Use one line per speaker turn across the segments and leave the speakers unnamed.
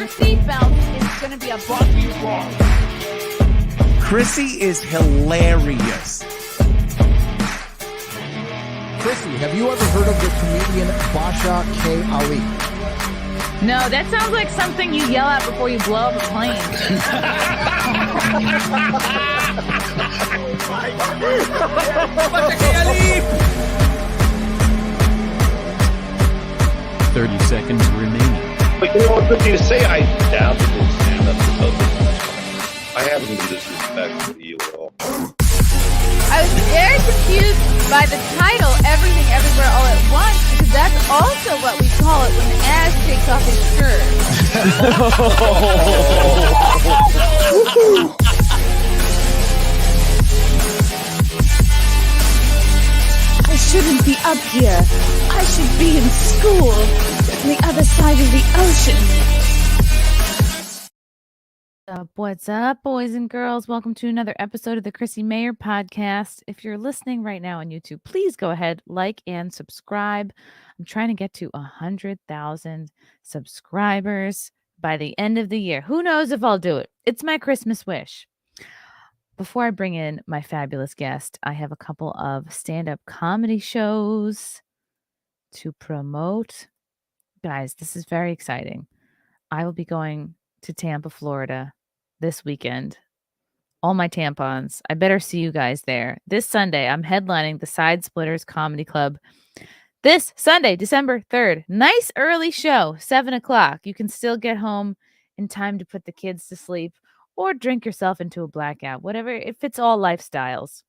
your seatbelt. It's going to be a bumpy ride.
Chrissie is hilarious.
Chrissie, have you ever heard of the comedian Basha K. Ali?
No, that sounds like something you yell out before you blow up a plane.
Basha K. Ali!
30 seconds remaining.
But you know what, good to say, I doubt that we'll stand up to something. I haven't been disrespectful to you at all.
I was very confused by the title, Everything Everywhere All at Once, because that's also what we call it when the ass takes off his shirt.
I shouldn't be up here. I should be in school on the other side of the ocean.
What's up, boys and girls? Welcome to another episode of the Chrissie Mayr podcast. If you're listening right now on YouTube, please go ahead, like and subscribe. I'm trying to get to 100,000 subscribers by the end of the year. Who knows if I'll do it? It's my Christmas wish. Before I bring in my fabulous guest, I have a couple of stand-up comedy shows to promote. Guys, this is very exciting. I will be going to Tampa, Florida this weekend. All my tampons. I better see you guys there. This Sunday, I'm headlining the Side Splitters Comedy Club. This Sunday, December 3rd. Nice early show, 7 o'clock. You can still get home in time to put the kids to sleep or drink yourself into a blackout. Whatever. It fits all lifestyles.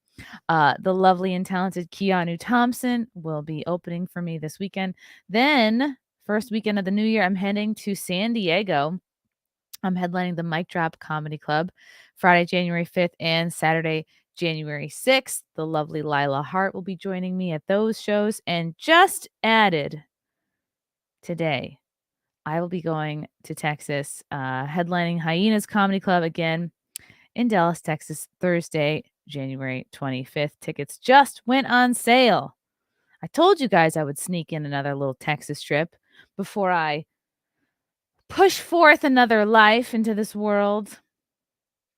The lovely and talented Keanu Thompson will be opening for me this weekend. Then, first weekend of the new year, I'm heading to San Diego. I'm headlining the Mic Drop Comedy Club Friday, January 5th and Saturday, January 6th. The lovely Lila Hart will be joining me at those shows. And just added today, I will be going to Texas, headlining Hyenas Comedy Club again in Dallas, Texas, Thursday, January 25th. Tickets just went on sale. I told you guys I would sneak in another little Texas trip before I push forth another life into this world.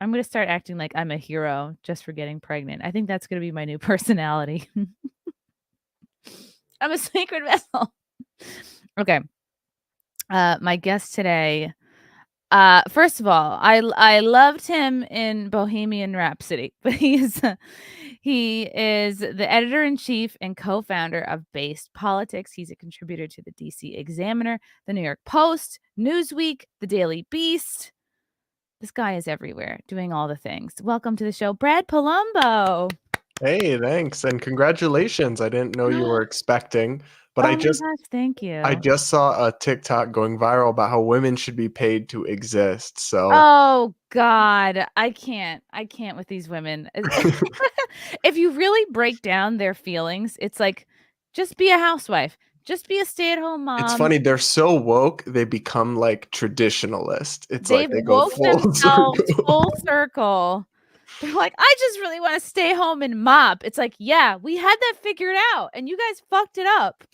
I'm going to start acting like I'm a hero just for getting pregnant. I think that's going to be my new personality. I'm a sacred vessel. Okay. My guest today, first of all, I loved him in Bohemian Rhapsody, but he is the editor-in-chief and co-founder of Based Politics. He's a contributor to the DC Examiner, the New York Post, Newsweek, the Daily Beast. This guy is everywhere, doing all the things. Welcome to the show, Brad Polumbo.
Hey, thanks, and congratulations. I didn't know you were expecting, but
Oh my gosh, thank you.
I just saw a TikTok going viral about how women should be paid to exist. So
Oh God, I can't with these women. If you really break down their feelings, it's like, just be a housewife, just be a stay-at-home mom.
it's funny, they're so woke, they become like traditionalist. It's
They've
like they go
woke
full
themselves
circle.
full circle. They're like, I just really want to stay home and mop. It's like, yeah, we had that figured out, and you guys fucked it up.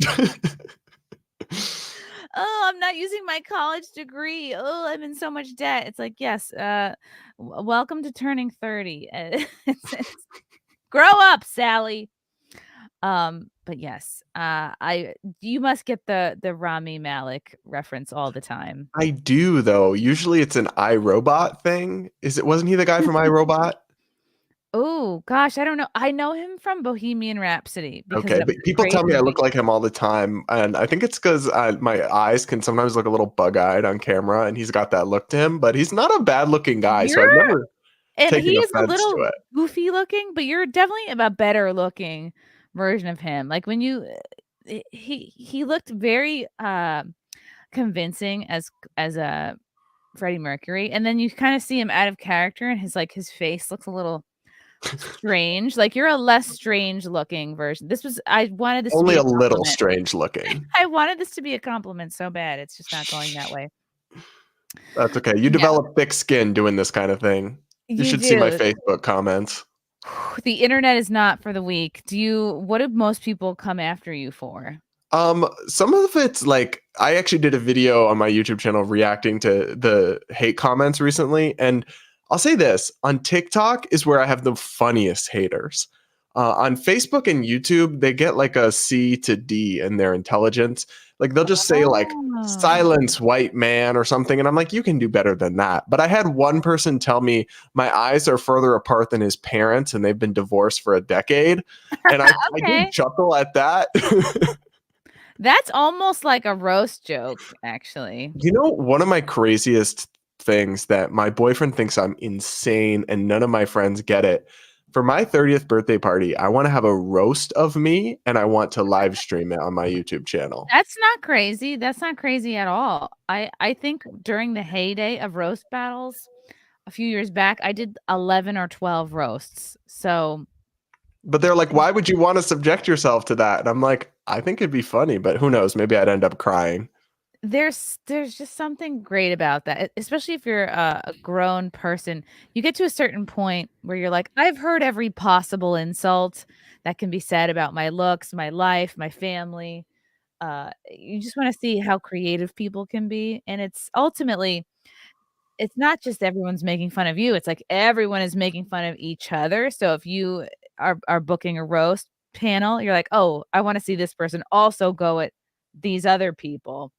Oh, I'm not using my college degree. Oh, I'm in so much debt. It's like, yes, welcome to turning 30. It's grow up, Sally. But yes, you must get the Rami Malek reference all the time.
I do, though. Usually it's an iRobot thing. Wasn't he the guy from iRobot?
Oh gosh, I don't know. I know him from Bohemian Rhapsody.
Okay, but people tell me I look like him all the time, and I think it's because my eyes can sometimes look a little bug-eyed on camera, and he's got that look to him. But he's not a bad-looking guy, so I've never taken
he is a
offense
little
to it.
goofy looking, but you're definitely a better looking version of him. Like when he looked very convincing as a Freddie Mercury, and then you kind of see him out of character, and his face looks a little strange. Like you're a less strange looking version. I wanted this
Only
to be
a little strange looking.
I wanted this to be a compliment so bad. It's just not going that way.
That's okay. You develop thick skin doing this kind of thing. You should see my Facebook comments.
The internet is not for the weak. What do most people come after you for?
Some of it's like I actually did a video on my YouTube channel reacting to the hate comments recently, and I'll say this: on TikTok is where I have the funniest haters. On Facebook and YouTube, they get like a C to D in their intelligence. Like they'll just say like
Oh.
"silence, white man" or something, and I'm like, you can do better than that. But I had one person tell me my eyes are further apart than his parents, and they've been divorced for a decade, and I
Okay.
did chuckle at that.
That's almost like a roast joke, actually.
You know, one of my craziest things that my boyfriend thinks I'm insane and none of my friends get it. For my 30th birthday party, I want to have a roast of me and I want to live stream it on my YouTube channel.
That's not crazy. That's not crazy at all. I think during the heyday of roast battles a few years back, I did 11 or 12 roasts. So
But they're like, why would you want to subject yourself to that? And I'm like, I think it'd be funny, but who knows? Maybe I'd end up crying.
there's just something great about that, especially if you're a grown person. You get to a certain point where you're like, I've heard every possible insult that can be said about my looks, my life, my family. You just want to see how creative people can be, and it's ultimately it's not just everyone's making fun of you. It's like everyone is making fun of each other. So if you are booking a roast panel, you're like, oh, I want to see this person also go at these other people.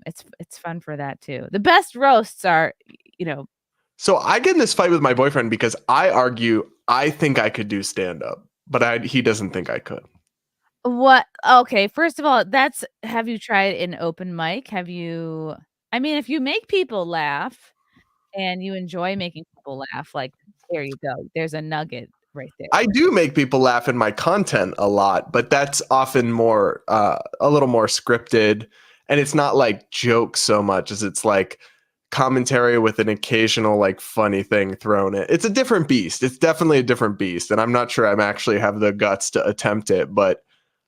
It's fun for that too. The best roasts are, you know,
So I get in this fight with my boyfriend because I argue I think I could do stand up, but he doesn't think I could.
what okay, first of all, that's have you tried an open mic? Have you I mean, if you make people laugh and you enjoy making people laugh, like there you go. There's a nugget right there.
I do make people laugh in my content a lot, but that's often more a little more scripted, and it's not like jokes so much as it's like commentary with an occasional like funny thing thrown in. It's a different beast. It's definitely a different beast, and I'm not sure I'm actually have the guts to attempt it, but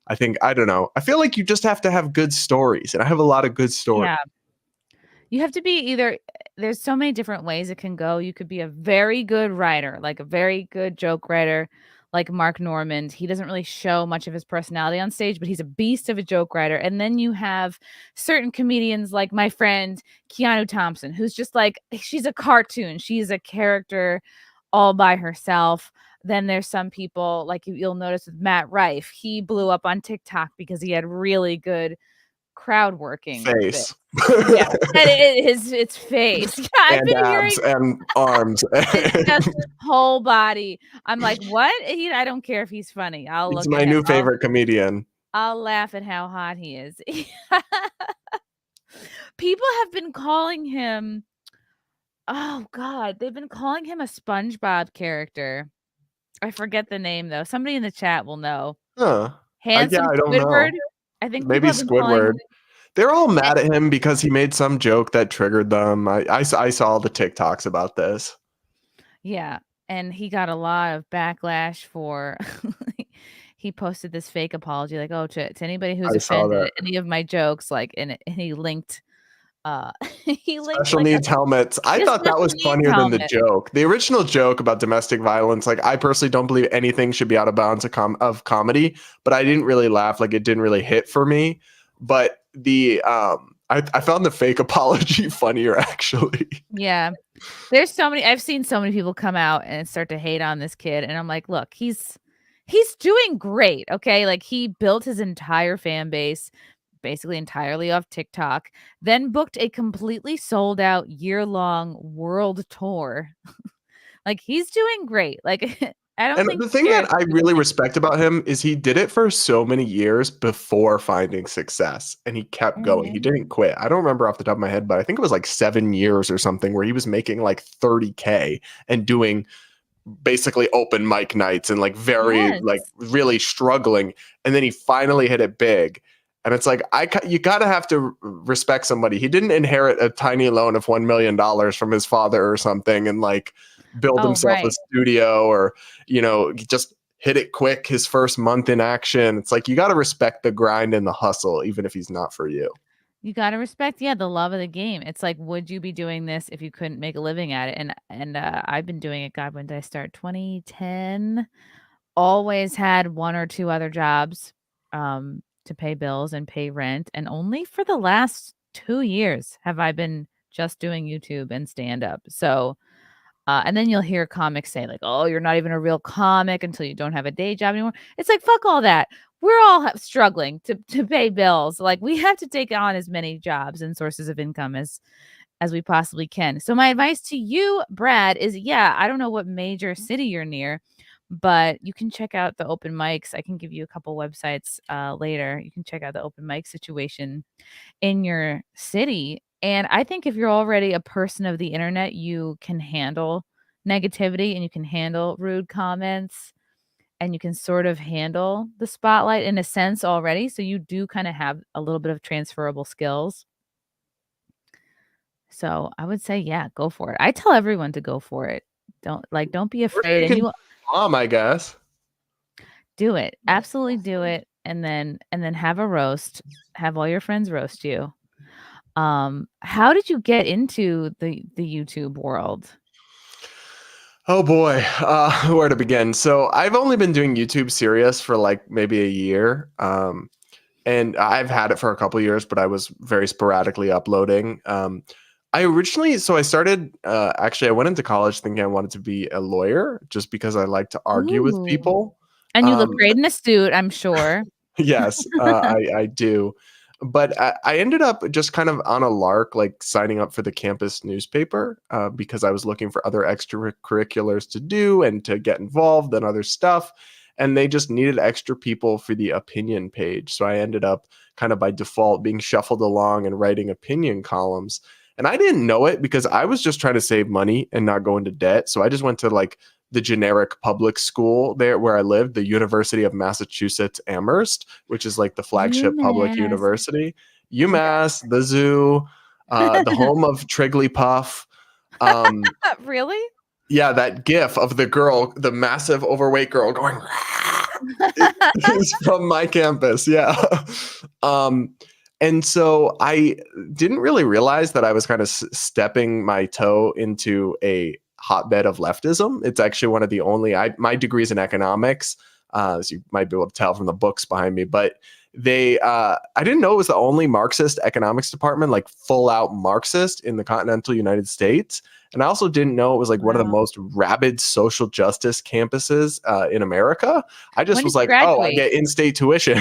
I think I don't know. I feel like you just have to have good stories, and I have a lot of good stories.
Yeah. You have to be either there's so many different ways it can go. You could be a very good writer, like a very good joke writer, like Mark Normand. He doesn't really show much of his personality on stage, but he's a beast of a joke writer. And then you have certain comedians like my friend Keanu Thompson, who's just like she's a cartoon. She's a character all by herself. Then there's some people like you'll notice with Matt Rife. He blew up on TikTok because he had really good crowd working bits.
Face.
Yeah, and it's face. Yeah, I've
And
been hearing
abs and arms.
it's just his whole body. I'm like, "What?" I don't care if he's funny. I'll
He's
look
my
at him.
new favorite comedian.
I'll laugh at how hot he is. People have been calling him oh god, they've been calling him a SpongeBob character. I forget the name though. Somebody in the chat will know.
Huh. Yeah,
Handsome
I don't
Squidward?
know.
I think
Maybe
people have been calling
Squidward. They're all
him
mad at him because he made some joke that triggered them. I saw the TikToks about this.
yeah, and he got a lot of backlash for he posted this fake apology, like, "Oh, to anybody who's
I saw
offended
that.
at any of my jokes," like, and he linked, he linked,
Special
like,
needs helmets. I
a
thought that
special
was
needs
funnier than the
helmet.
joke. The original joke about domestic violence, like I personally don't believe anything should be out of bounds of comedy, but I didn't really laugh. Like it didn't really hit for me. But the I found the fake apology funnier actually.
Yeah. There's so many I've seen so many people come out and start to hate on this kid, and I'm like, "Look, he's doing great, okay?" Like, he built his entire fan base basically entirely off TikTok, then booked a completely sold out year-long world tour. Like, he's doing great. Like, I don't
And
think
the
he
thing
cares
that I
if people
really
think
respect about him is he did it for so many years before finding success and he kept going. He
Mhm.
didn't quit. I don't remember off the top of my head, but I think it was like 7 years or something where he was making like 30K and doing basically open mic nights and like very
Yes.
like really struggling, and then he finally hit it big. And it's like you gotta have to respect somebody. He didn't inherit a tiny loan of $1 million from his father or something and like build
Oh,
himself a
right.
studio or just hit it quick his first month in action. It's like you got to respect the grind and the hustle even if he's not for you.
You gotta respect, yeah, the love of the game. It's like, would you be doing this if you couldn't make a living at it? And I've been doing it, God, when did I start? 2010. Always had 1 or 2 other jobs. to pay bills and pay rent. And only for the last 2 years have I been just doing YouTube and stand up. So, and then you'll hear comics say like, "Oh, you're not even a real comic until you don't have a day job anymore." It's like, fuck all that. We're all struggling to pay bills. Like, we have to take on as many jobs and sources of income as we possibly can. So my advice to you, Brad, is I don't know what major city you're near, but you can check out the open mics. I can give you a couple websites later. You can check out the open mic situation in your city. And I think if you're already a person of the internet, you can handle negativity and you can handle rude comments and you can sort of handle the spotlight in a sense already. So you do kind of have a little bit of transferable skills. So I would say, go for it. I tell everyone to go for it. Don't be afraid. And you
I guess.
do it. Absolutely do it. And then have a roast. Have all your friends roast you. How did you get into the YouTube world?
Oh boy, where to begin? So I've only been doing YouTube serious for like maybe a year. And I've had it for a couple years, but I was very sporadically uploading. I started, actually, I went into college thinking I wanted to be a lawyer just because I like to argue with people.
And you look great in a suit, I'm sure.
Yes, I do. But I ended up just kind of on a lark, like signing up for the campus newspaper because I was looking for other extracurriculars to do and to get involved and other stuff. And they just needed extra people for the opinion page. So I ended up kind of by default being shuffled along and writing opinion columns. And I didn't know it because I was just trying to save money and not go into debt. So I just went to like the generic public school there where I lived, the University of Massachusetts Amherst, which is like the flagship public university. UMass, the zoo, the home of Trigglypuff.
Really?
Yeah, that gif of the girl, the massive overweight girl going is from my campus. Yeah. And so I didn't really realize that I was kind of stepping my toe into a hotbed of leftism. It's actually one of the only, my degree's in economics, as you might be able to tell from the books behind me, but I didn't know it was the only Marxist economics department, like full out Marxist in the continental United States. And I also didn't know it was like one of the most rabid social justice campuses in America. I just was like, oh, I get in-state tuition.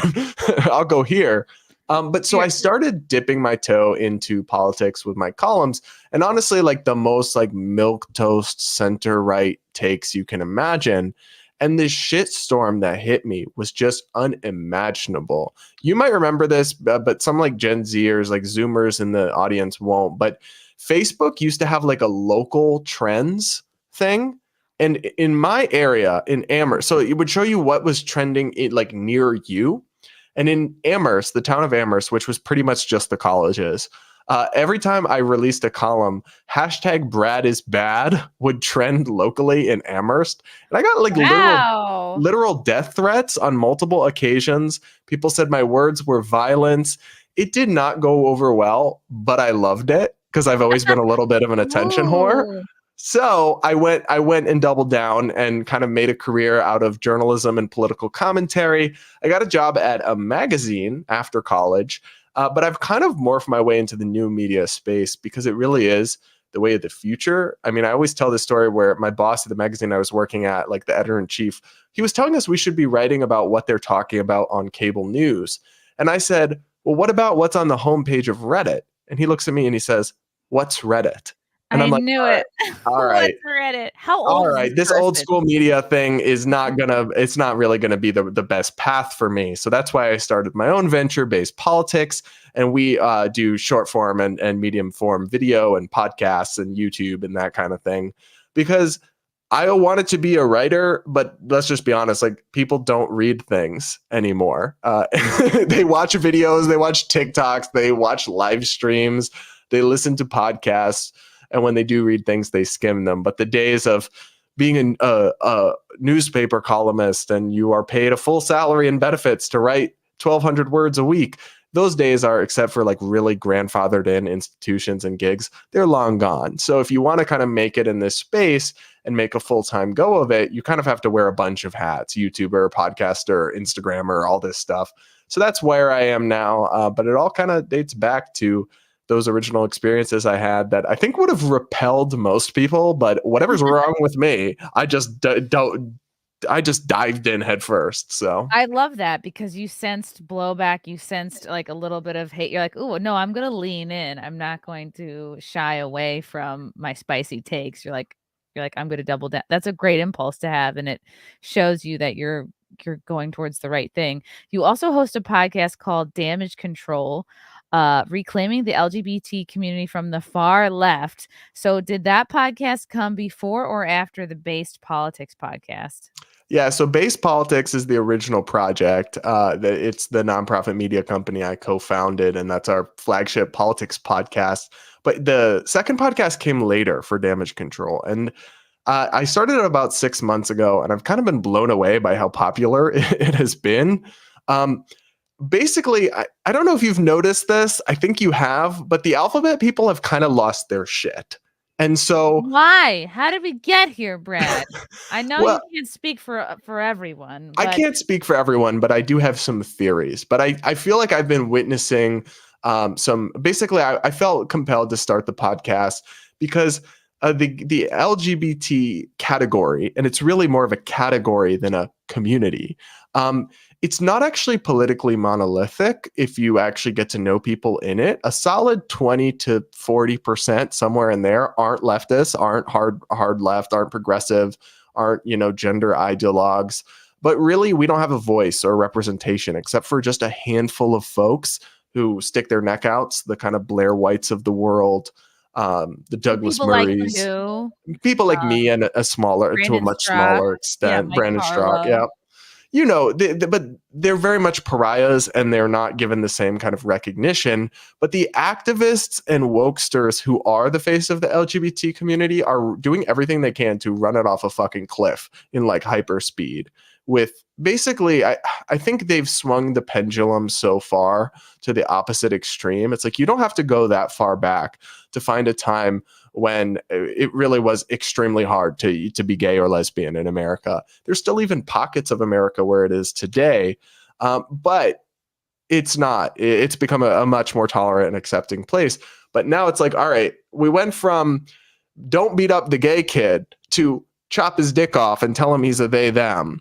I'll go here. But so I started dipping my toe into politics with my columns, and honestly, like the most like milquetoast center right takes you can imagine. And this shitstorm that hit me was just unimaginable. You might remember this, but some like Gen Zers, like Zoomers in the audience won't. But Facebook used to have like a local trends thing. And in my area in Amherst, so it would show you what was trending like near you. And in Amherst, the town of Amherst, which was pretty much just the colleges, every time I released a column, hashtag Brad is bad would trend locally in Amherst. And I got like literal death threats on multiple occasions. People said my words were violence. It did not go over well, but I loved it because I've always been a little bit of an attention whore. So I went and doubled down and kind of made a career out of journalism and political commentary. I got a job at a magazine after college, but I've kind of morphed my way into the new media space because it really is the way of the future. I mean, I always tell this story where my boss at the magazine I was working at, like the editor-in-chief, he was telling us we should be writing about what they're talking about on cable news. And I said, well, what about what's on the homepage of Reddit? And he looks at me and he says, what's Reddit? And I'm like,
knew it.
All right.
Reddit. How old?
All right. This old school media thing is it's not really going to be the best path for me. So that's why I started my own venture based politics. And we do short form and medium form video and podcasts and YouTube and that kind of thing, because I wanted to be a writer, but let's just be honest, like people don't read things anymore. They watch videos, they watch TikToks, they watch live streams, they listen to podcasts. And when they do read things, they skim them. But the days of being a newspaper columnist and you are paid a full salary and benefits to write 1,200 words a week, those days are, except for like really grandfathered in institutions and gigs, they're long gone. So if you want to kind of make it in this space and make a full-time go of it, you kind of have to wear a bunch of hats, YouTuber, podcaster, Instagrammer, all this stuff. So that's where I am now. But it all kind of dates back to those original experiences I had that I think would have repelled most people. But whatever's wrong with me, I just dived in head first. So
I love that because you sensed blowback, you sensed like a little bit of hate. You're like, oh no, I'm gonna lean in. I'm not going to shy away from my spicy takes. You're like, I'm gonna double down. That's a great impulse to have, and it shows you that you're going towards the right thing. You also host a podcast called Damage Control, reclaiming the LGBT community from the far left. So did that podcast come before or after the Based Politics podcast?
Yeah, so Base Politics is the original project. It's the nonprofit media company I co-founded, and that's our flagship politics podcast. But the second podcast came later for Damage Control. And I started it about 6 months ago, and I've kind of been blown away by how popular it has been. Basically, I don't know if you've noticed this. I think you have, but the alphabet people have kind of lost their shit. And so
why? How did we get here, Brad? I know
Well,
you can't speak for everyone.
I
But
can't speak for everyone, but I do have some theories. But I feel like I've been witnessing some. Basically, I felt compelled to start the podcast because the LGBT category, and it's really more of a category than a community. It's not actually politically monolithic if you actually get to know people in it. A solid 20 to 40%, somewhere in there, aren't leftists, aren't hard left, aren't progressive, aren't, gender ideologues. But really, we don't have a voice or representation except for just a handful of folks who stick their neck out, the kind of Blair Whites of the world, the Douglas
people
Murrays,
like you,
people like me, and a
Brandon
much
Strzok.
smaller extent,
Mike
Brandon
Harlow.
Strzok, yeah. But they're very much pariahs, and they're not given the same kind of recognition. But the activists and wokesters who are the face of the LGBT community are doing everything they can to run it off a fucking cliff in like hyper speed. With basically, I think they've swung the pendulum so far to the opposite extreme. It's like you don't have to go that far back to find a time when it really was extremely hard to be gay or lesbian in America. There's still even pockets of America where it is today, but it's not. It's become a much more tolerant and accepting place. But now it's like, all right, we went from don't beat up the gay kid to chop his dick off and tell him he's a they, them.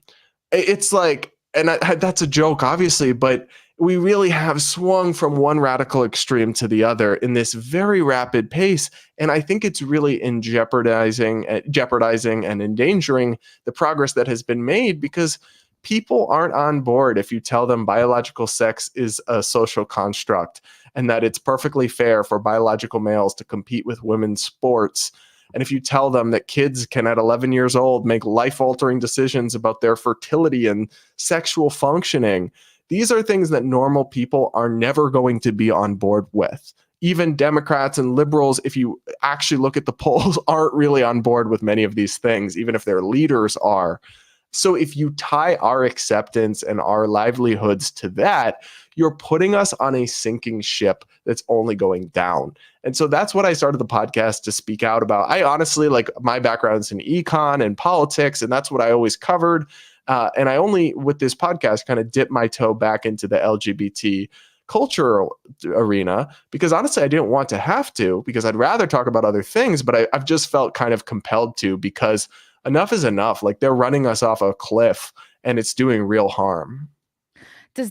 It's like, and that's a joke, obviously, but we really have swung from one radical extreme to the other in this very rapid pace. And I think it's really jeopardizing and endangering the progress that has been made, because people aren't on board if you tell them biological sex is a social construct and that it's perfectly fair for biological males to compete with women's sports. And if you tell them that kids can, at 11 years old, make life-altering decisions about their fertility and sexual functioning, these are things that normal people are never going to be on board with. Even Democrats and liberals, if you actually look at the polls, aren't really on board with many of these things, even if their leaders are. So if you tie our acceptance and our livelihoods to that, you're putting us on a sinking ship that's only going down. And so that's what I started the podcast to speak out about. I honestly, my background's in econ and politics, and that's what I always covered. And I only, with this podcast, kind of dipped my toe back into the LGBT cultural arena, because honestly, I didn't want to have to, because I'd rather talk about other things, but I've just felt kind of compelled to, because enough is enough. Like, they're running us off a cliff and it's doing real harm.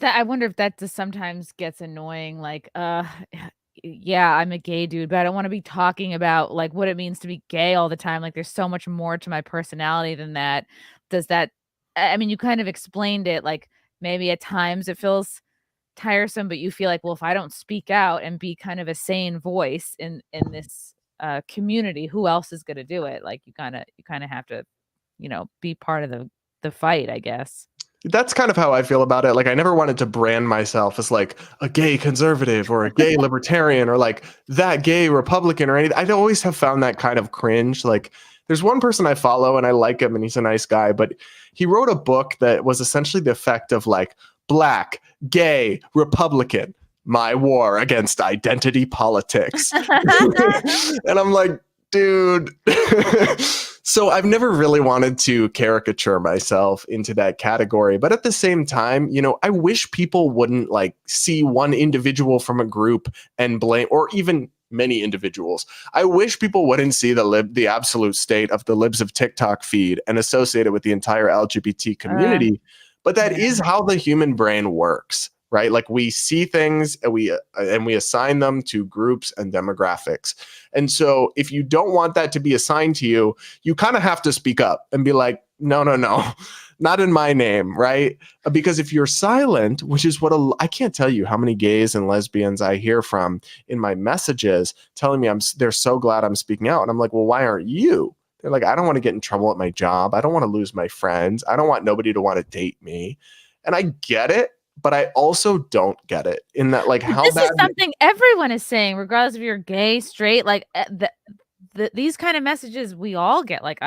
I wonder if that just sometimes gets annoying. Like, yeah, I'm a gay dude, but I don't want to be talking about like what it means to be gay all the time. Like, there's so much more to my personality than that. I mean, you kind of explained it, like maybe at times it feels tiresome, but you feel like, well, if I don't speak out and be kind of a sane voice in this community, who else is going to do it? Like, you kind of have to, be part of the fight, I guess.
That's kind of how I feel about it. Like, I never wanted to brand myself as like a gay conservative or a gay libertarian or like that gay Republican or anything. I'd always have found that kind of cringe. Like, there's one person I follow and I like him and he's a nice guy, but he wrote a book that was essentially the effect of like Black, gay, Republican, my war against identity politics. And I'm like, dude, So I've never really wanted to caricature myself into that category, but at the same time, I wish people wouldn't like see one individual from a group and blame, or even many individuals. I wish people wouldn't see the absolute state of the libs of TikTok feed and associate it with the entire LGBT community. But that is how the human brain works, right? Like we see things and we assign them to groups and demographics. And so if you don't want that to be assigned to you, you kind of have to speak up and be like, no, not in my name, right? Because if you're silent, which is what I can't tell you how many gays and lesbians I hear from in my messages telling me they're so glad I'm speaking out. And I'm like, well, why aren't you? They're like, I don't want to get in trouble at my job. I don't want to lose my friends. I don't want nobody to want to date me. And I get it, but I also don't get it in that, like, how
this
bad
is something everyone is saying, regardless if you're gay, straight, like these kind of messages we all get. Like,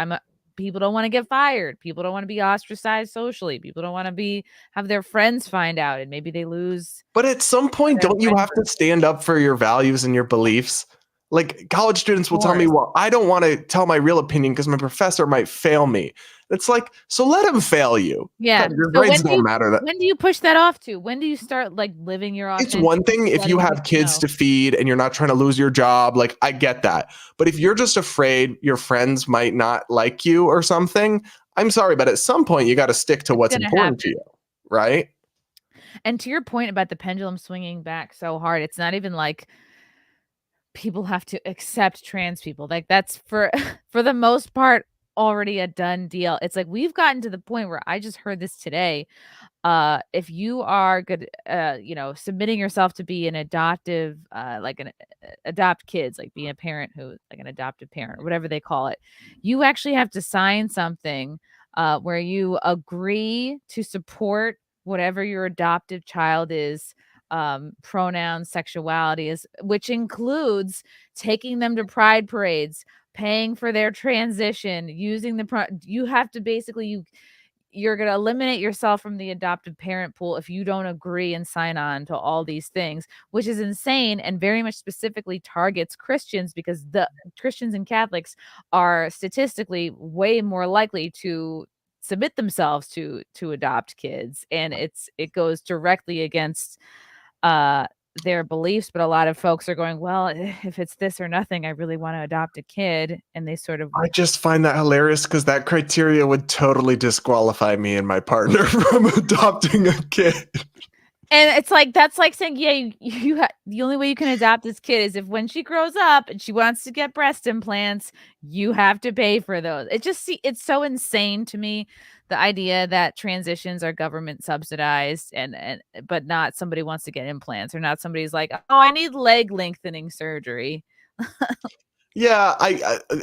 people don't want to get fired. People don't want to be ostracized socially. People don't want to have their friends find out and maybe they lose.
But at some point, don't you have to stand up for your values and your beliefs? Like college students will tell me, well, I don't want to tell my real opinion because my professor might fail me. It's like, so let him fail you.
Yeah.
Your grades don't matter.
When do you push that off to? When do you start like living your authentic?
It's one thing if you have kids to feed and you're not trying to lose your job. Like, I get that. But if you're just afraid your friends might not like you or something, I'm sorry, but at some point you got to stick to what's important to you, right?
And to your point about the pendulum swinging back so hard, it's not even like people have to accept trans people. Like that's for the most part already a done deal. It's like we've gotten to the point where I just heard this today. If you are good, submitting yourself to be an adoptive, adopt kids, like being a parent who like an adoptive parent or whatever they call it, you actually have to sign something where you agree to support whatever your adoptive child is, pronouns, sexuality is, which includes taking them to pride parades, paying for their transition, using you have to basically, you're going to eliminate yourself from the adoptive parent pool if you don't agree and sign on to all these things, which is insane and very much specifically targets Christians because the Christians and Catholics are statistically way more likely to submit themselves to adopt kids. And it goes directly against their beliefs, but a lot of folks are going, well, if it's this or nothing, I really want to adopt a kid. And they sort of,
I just find that hilarious because that criteria would totally disqualify me and my partner from adopting a kid.
And it's like, that's like saying, yeah, the only way you can adopt this kid is if when she grows up and she wants to get breast implants, you have to pay for those. It's so insane to me, the idea that transitions are government subsidized but not somebody wants to get implants, or not somebody's like, oh, I need leg lengthening surgery.
Yeah,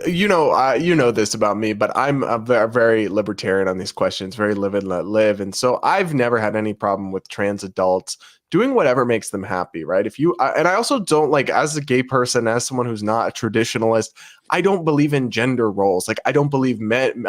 you know this about me, but I'm a very libertarian on these questions, very live and let live. And so I've never had any problem with trans adults doing whatever makes them happy, right? And I also don't, like, as a gay person, as someone who's not a traditionalist, I don't believe in gender roles. Like, I don't believe men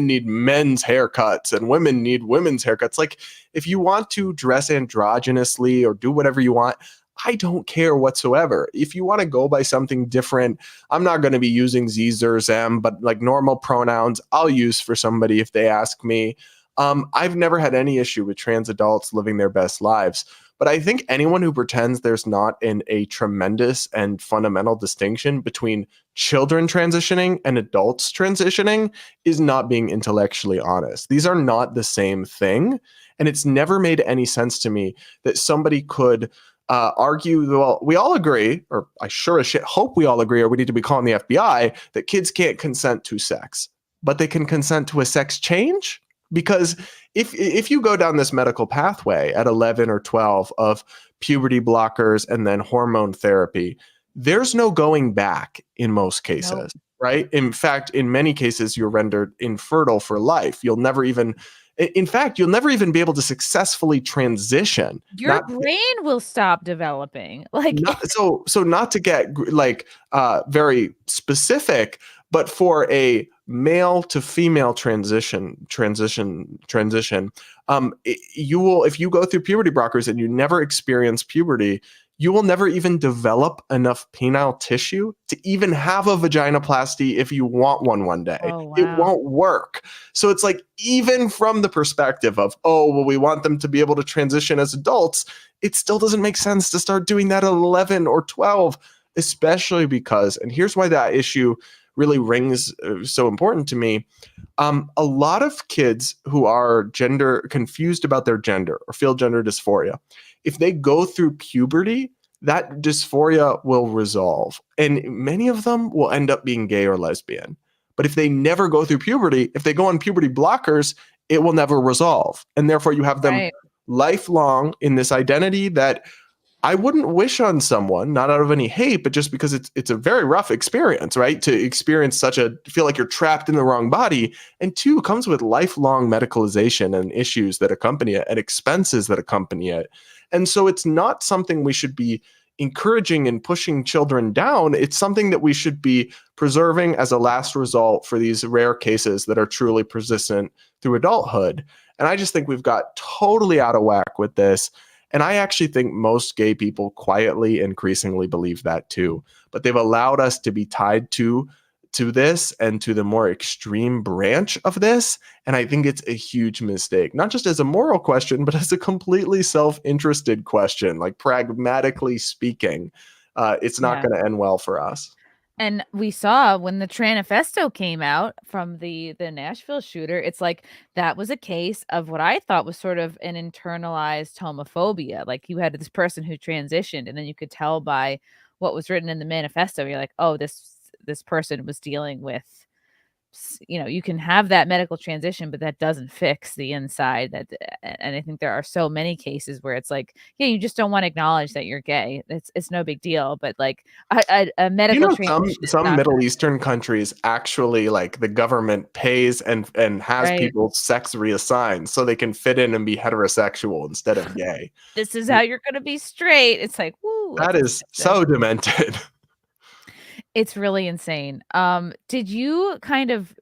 need men's haircuts and women need women's haircuts. Like, if you want to dress androgynously or do whatever you want, I don't care whatsoever. If you want to go by something different, I'm not going to be using Z's or them, but like normal pronouns I'll use for somebody if they ask me. I've never had any issue with trans adults living their best lives. But I think anyone who pretends there's not a tremendous and fundamental distinction between children transitioning and adults transitioning is not being intellectually honest. These are not the same thing. And it's never made any sense to me that somebody could argue, well, we all agree, or I sure as shit hope we all agree, or we need to be calling the FBI, that kids can't consent to sex, but they can consent to a sex change? Because if you go down this medical pathway at 11 or 12 of puberty blockers and then hormone therapy, there's no going back in most cases, nope. Right? In fact, in many cases, you're rendered infertile for life. You'll never even be able to successfully transition.
Your brain will stop developing.
So not to get like very specific, but for a male to female transition, you will, if you go through puberty blockers and you never experience puberty, you will never even develop enough penile tissue to even have a vaginoplasty if you want one day.
Oh, wow.
It won't work. So it's like, even from the perspective of, oh, well, we want them to be able to transition as adults, it still doesn't make sense to start doing that at 11 or 12, especially because, and here's why that issue really rings so important to me. A lot of kids who are gender confused about their gender or feel gender dysphoria, if they go through puberty, that dysphoria will resolve. And many of them will end up being gay or lesbian. But if they never go through puberty, if they go on puberty blockers, it will never resolve. And therefore you have them
Right.
lifelong in this identity that I wouldn't wish on someone, not out of any hate, but just because it's a very rough experience, right? To experience feel like you're trapped in the wrong body. And two, it comes with lifelong medicalization and issues that accompany it and expenses that accompany it. And so it's not something we should be encouraging and pushing children down. It's something that we should be preserving as a last result for these rare cases that are truly persistent through adulthood. And I just think we've got totally out of whack with this. And I actually think most gay people quietly, increasingly believe that too. But they've allowed us to be tied to this and to the more extreme branch of this. And I think it's a huge mistake, not just as a moral question, but as a completely self-interested question, like pragmatically speaking. It's not going to end well for us.
And we saw when the Tranifesto came out from the Nashville shooter, it's like that was a case of what I thought was sort of an internalized homophobia. Like you had this person who transitioned, and then you could tell by what was written in the manifesto, you're like, oh, this person was dealing with, you can have that medical transition, but that doesn't fix the inside. And I think there are so many cases where it's like, yeah, you just don't want to acknowledge that you're gay. It's no big deal. But like a medical transition,
some Middle Eastern countries actually, like, the government pays and has people sex reassigned so they can fit in and be heterosexual instead of gay.
This is how you're going to be straight. It's like, woo,
that is so demented.
It's really insane. Did you kind of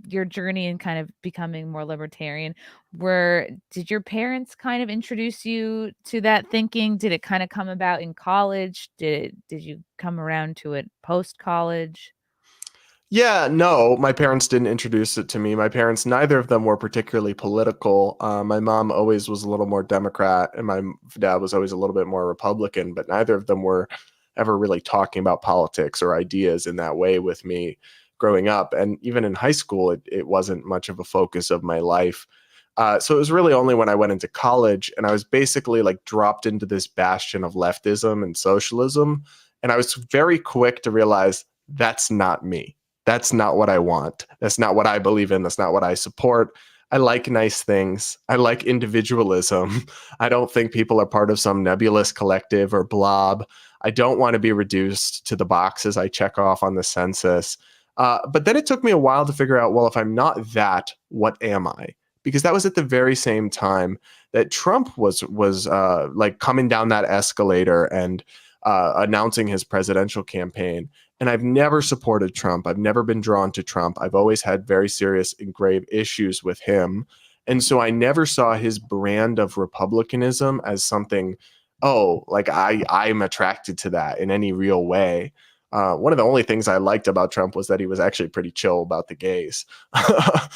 your journey in kind of becoming more libertarian, did your parents kind of introduce you to that thinking? Did it kind of come about in college? Did you come around to it post college?
Yeah, no, my parents didn't introduce it to me. My parents, neither of them were particularly political. My mom always was a little more Democrat, and my dad was always a little bit more Republican, but neither of them were ever really talking about politics or ideas in that way with me growing up. And even in high school, it wasn't much of a focus of my life. So it was really only when I went into college and I was basically like dropped into this bastion of leftism and socialism. And I was very quick to realize that's not me. That's not what I want. That's not what I believe in. That's not what I support. I like nice things. I like individualism. I don't think people are part of some nebulous collective or blob. I don't want to be reduced to the boxes I check off on the census. But then it took me a while to figure out, well, if I'm not that, what am I? Because that was at the very same time that Trump was like coming down that escalator and announcing his presidential campaign. And I've never supported Trump. I've never been drawn to Trump. I've always had very serious and grave issues with him. And so I never saw his brand of republicanism as something, oh, like I'm attracted to that in any real way. One of the only things I liked about Trump was that he was actually pretty chill about the gays.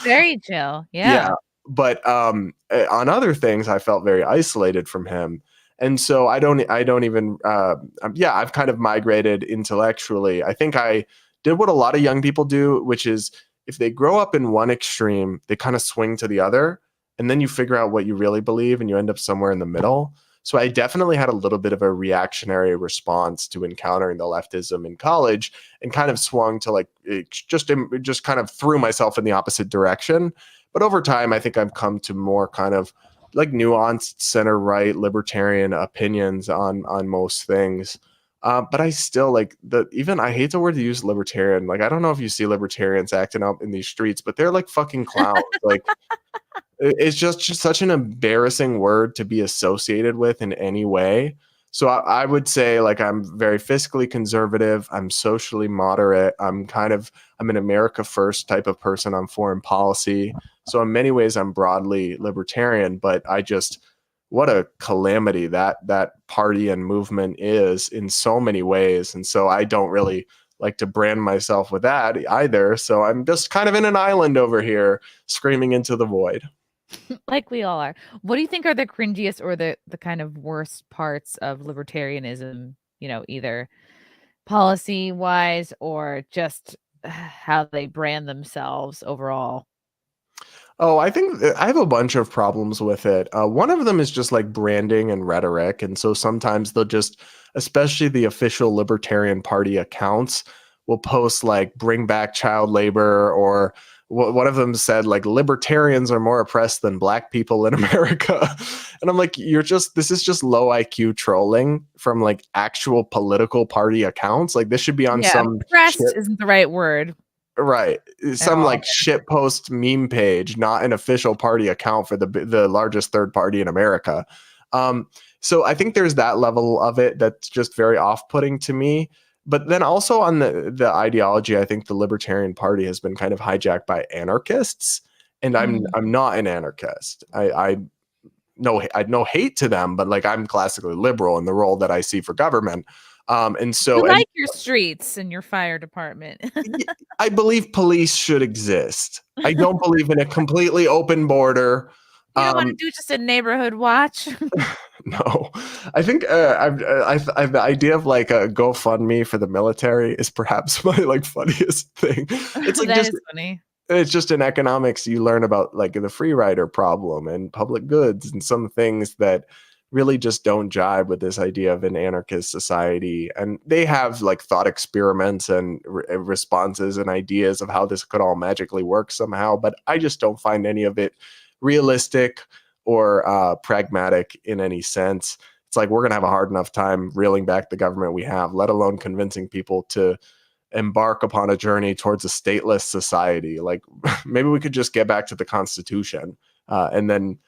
Very chill. Yeah.
But on other things, I felt very isolated from him. And so I don't even, I've kind of migrated intellectually. I think I did what a lot of young people do, which is if they grow up in one extreme, they kind of swing to the other, and then you figure out what you really believe and you end up somewhere in the middle. So I definitely had a little bit of a reactionary response to encountering the leftism in college and kind of swung to just kind of threw myself in the opposite direction. But over time, I think I've come to more kind of like nuanced center right libertarian opinions on most things. But I still I hate the word to use libertarian. Like, I don't know if you see libertarians acting up in these streets, but they're like fucking clowns. Like, it's just such an embarrassing word to be associated with in any way. So I would say, like, I'm very fiscally conservative. I'm socially moderate. I'm an America first type of person on foreign policy. So in many ways, I'm broadly libertarian, but I just what a calamity that party and movement is in so many ways. And so I don't really like to brand myself with that either. So I'm just kind of in an island over here screaming into the void.
Like we all are. What do you think are the cringiest or the kind of worst parts of libertarianism, either policy wise or just how they brand themselves overall?
Oh, I think I have a bunch of problems with it. One of them is just like branding and rhetoric. And so sometimes they'll just, especially the official Libertarian Party accounts, will post like bring back child labor, or one of them said like libertarians are more oppressed than black people in America. And I'm like, this is just low IQ trolling from like actual political party accounts. Like this should be on some
oppressed isn't the right word.
Right. Some like shit post meme page, not an official party account for the largest third party in America. So I think there's that level of it that's just very off-putting to me. But then also on the ideology, I think the Libertarian Party has been kind of hijacked by anarchists, and I'm not an anarchist. I no hate to them, but like I'm classically liberal in the role that I see for government. And so
you like your streets and your fire department.
I believe police should exist. I don't believe in a completely open border.
You don't want to do just a neighborhood watch?
No, I think I've the idea of like a GoFundMe for the military is perhaps my like funniest thing. It's like
that is funny.
It's just in economics you learn about like the free rider problem and public goods and some things that really just don't jibe with this idea of an anarchist society. And they have like thought experiments and responses and ideas of how this could all magically work somehow, but I just don't find any of it realistic or pragmatic in any sense. It's like we're going to have a hard enough time reeling back the government we have, let alone convincing people to embark upon a journey towards a stateless society. Like maybe we could just get back to the Constitution and then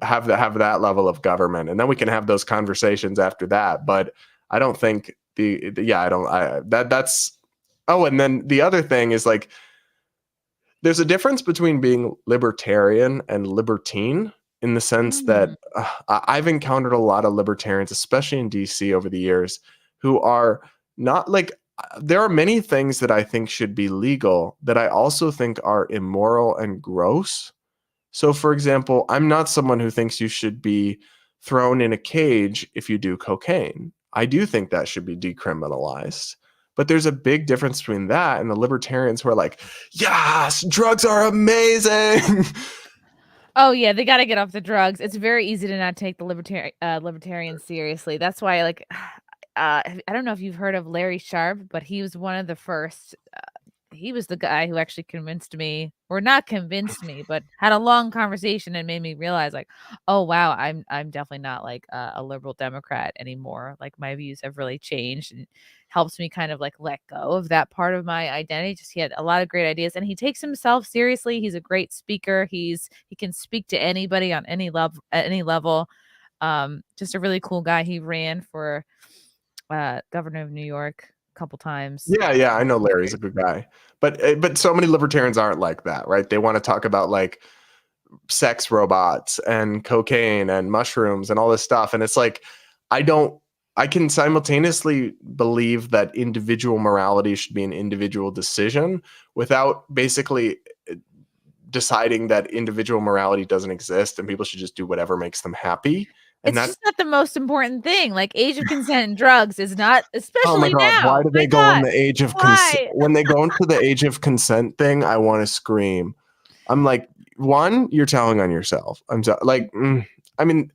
have that level of government, and then we can have those conversations after that. But I don't think that's. Oh, and then the other thing is like there's a difference between being libertarian and libertine in the sense that I've encountered a lot of libertarians, especially in DC over the years, who are not like, there are many things that I think should be legal that I also think are immoral and gross. So, for example, I'm not someone who thinks you should be thrown in a cage if you do cocaine. I do think that should be decriminalized. But there's a big difference between that and the libertarians who are like, yes, drugs are amazing.
Oh, yeah, they got to get off the drugs. It's very easy to not take the libertarians seriously. That's why, like, I don't know if you've heard of Larry Sharp, but he was one of the first. He was the guy who actually convinced me, or not convinced me, but had a long conversation and made me realize like, oh, wow, I'm definitely not like a liberal Democrat anymore. Like my views have really changed, and helps me kind of like let go of that part of my identity. Just he had a lot of great ideas, and he takes himself seriously. He's a great speaker. He can speak to anybody on any level at any level. Just a really cool guy. He ran for governor of New York couple times.
Yeah, I know Larry's a good guy, but so many libertarians aren't like that, right? They want to talk about like sex robots and cocaine and mushrooms and all this stuff, and it's like I can simultaneously believe that individual morality should be an individual decision without basically deciding that individual morality doesn't exist and people should just do whatever makes them happy. And
it's just not the most important thing. Like age of consent and drugs is not, especially
oh my God,
now.
why do they go in the age of consent? When they go into the age of consent thing, I want to scream. I'm like, one, you're telling on yourself. I mean,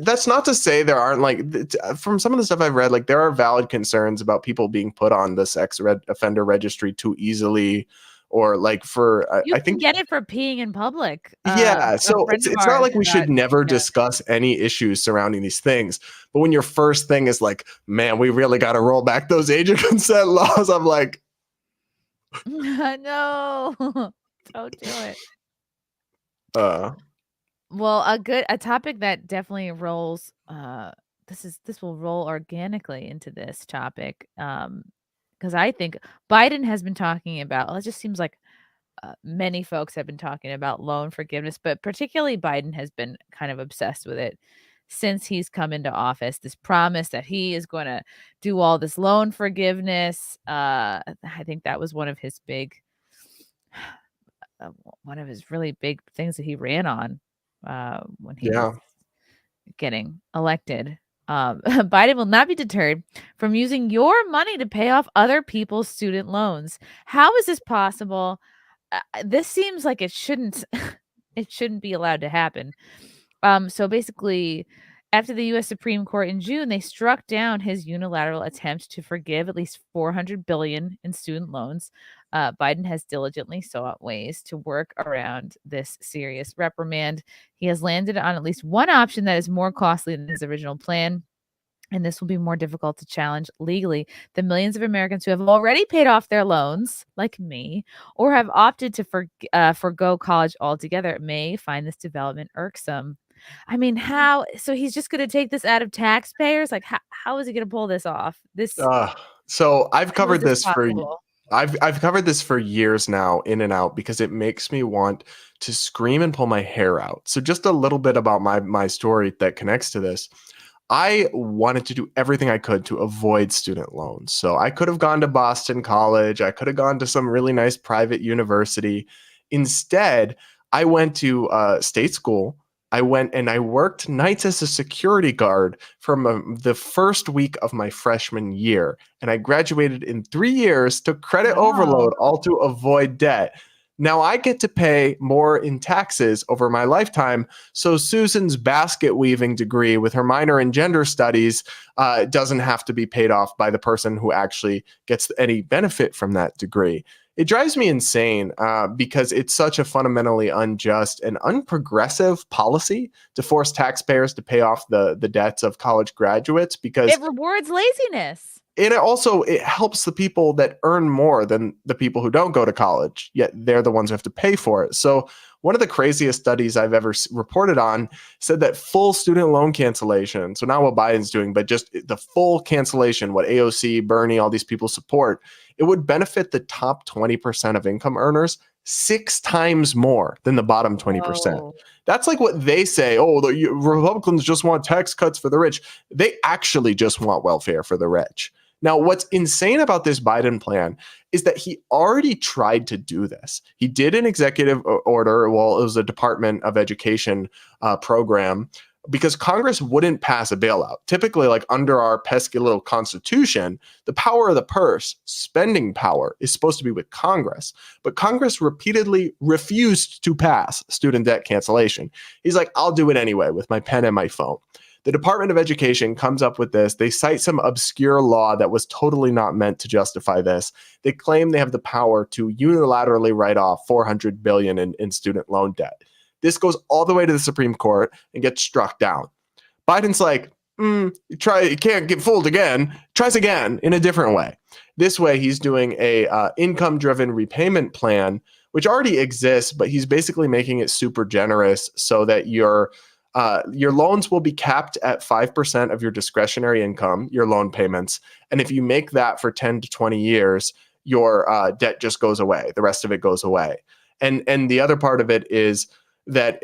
that's not to say there aren't like from some of the stuff I've read, like there are valid concerns about people being put on the sex offender registry too easily. Or like I think
get it for peeing in public.
Yeah, so it's not like we should never discuss any issues surrounding these things. But when your first thing is like, man, we really got to roll back those age of consent laws, I'm like,
no, don't do it.
Well,
a topic that definitely rolls. This will roll organically into this topic. Because I think Biden has been talking about, it just seems like many folks have been talking about loan forgiveness, but particularly Biden has been kind of obsessed with it since he's come into office. This promise that he is going to do all this loan forgiveness. I think that was one of his really big things that he ran on when he was getting elected. Biden will not be deterred from using your money to pay off other people's student loans. How is this possible? This seems like it shouldn't it shouldn't be allowed to happen. So basically, after the U.S. Supreme Court in June, they struck down his unilateral attempt to forgive at least $400 billion in student loans. Biden has diligently sought ways to work around this serious reprimand. He has landed on at least one option that is more costly than his original plan, and this will be more difficult to challenge legally. The millions of Americans who have already paid off their loans, like me, or have opted to forgo college altogether may find this development irksome. I mean, how? So he's just going to take this out of taxpayers? Like, how is he going to pull this off?
So I've covered
this
this I've covered this for years now, in and out, because it makes me want to scream and pull my hair out. So just a little bit about my story that connects to this. I wanted to do everything I could to avoid student loans. So I could have gone to Boston College. I could have gone to some really nice private university. Instead, I went to state school. I went and I worked nights as a security guard from the first week of my freshman year. And I graduated in 3 years, took credit overload, all to avoid debt. Now I get to pay more in taxes over my lifetime. So Susan's basket weaving degree with her minor in gender studies doesn't have to be paid off by the person who actually gets any benefit from that degree. It drives me insane because it's such a fundamentally unjust and unprogressive policy to force taxpayers to pay off the debts of college graduates, because
it rewards laziness.
And it helps the people that earn more than the people who don't go to college, yet they're the ones who have to pay for it. So one of the craziest studies I've ever reported on said that full student loan cancellation, so not what Biden's doing, but just the full cancellation, what AOC, Bernie, all these people support, it would benefit the top 20% of income earners 6 times more than the bottom 20%.
Whoa.
That's like what they say. Oh, the Republicans just want tax cuts for the rich. They actually just want welfare for the rich. Now, what's insane about this Biden plan is that he already tried to do this. He did an executive order. Well, it was a Department of Education program, because Congress wouldn't pass a bailout. Typically, like under our pesky little Constitution, the power of the purse, spending power, is supposed to be with Congress. But Congress repeatedly refused to pass student debt cancellation. He's like, I'll do it anyway with my pen and my phone. The Department of Education comes up with this. They cite some obscure law that was totally not meant to justify this. They claim they have the power to unilaterally write off $400 billion in student loan debt. This goes all the way to the Supreme Court and gets struck down. Biden's like, you can't get fooled again. Tries again in a different way. This way, he's doing a income-driven repayment plan, which already exists, but he's basically making it super generous so that your loans will be capped at 5% of your discretionary income, your loan payments. And if you make that for 10 to 20 years, your debt just goes away. The rest of it goes away. And the other part of it is that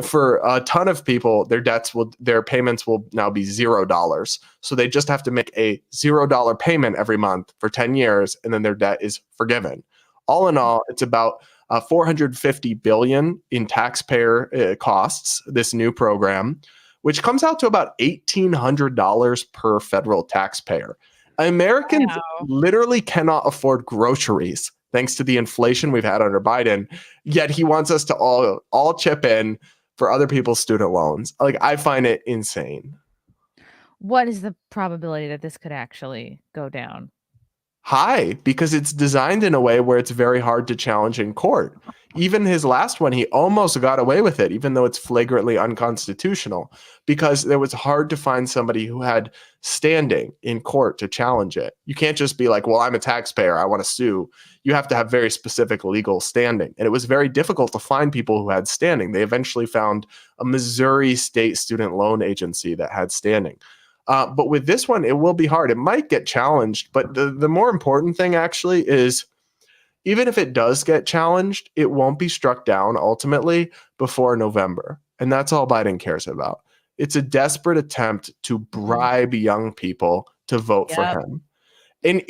for a ton of people, their payments will now be $0. So they just have to make a $0 payment every month for 10 years, and then their debt is forgiven. All in all, it's about $450 billion in taxpayer costs, this new program, which comes out to about $1,800 per federal taxpayer. Americans literally cannot afford groceries thanks to the inflation we've had under Biden, yet he wants us to all chip in for other people's student loans. Like, I find it insane.
What is the probability that this could actually go down?
High, because it's designed in a way where it's very hard to challenge in court. Even his last one, he almost got away with it, even though it's flagrantly unconstitutional, because it was hard to find somebody who had standing in court to challenge it. You can't just be like, well, I'm a taxpayer, I want to sue. You have to have very specific legal standing. And it was very difficult to find people who had standing. They eventually found a Missouri State Student Loan Agency that had standing. But with this one, it will be hard. It might get challenged. But the more important thing actually is even if it does get challenged, it won't be struck down ultimately before November. And that's all Biden cares about. It's a desperate attempt to bribe young people to vote for him. And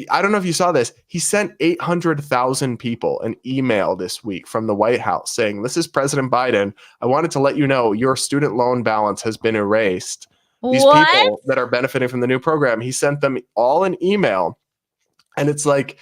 I don't know if you saw this. He sent 800,000 people an email this week from the White House saying, "This is President Biden. I wanted to let you know your student loan balance has been erased." These people that are benefiting from the new program, he sent them all an email. And it's like,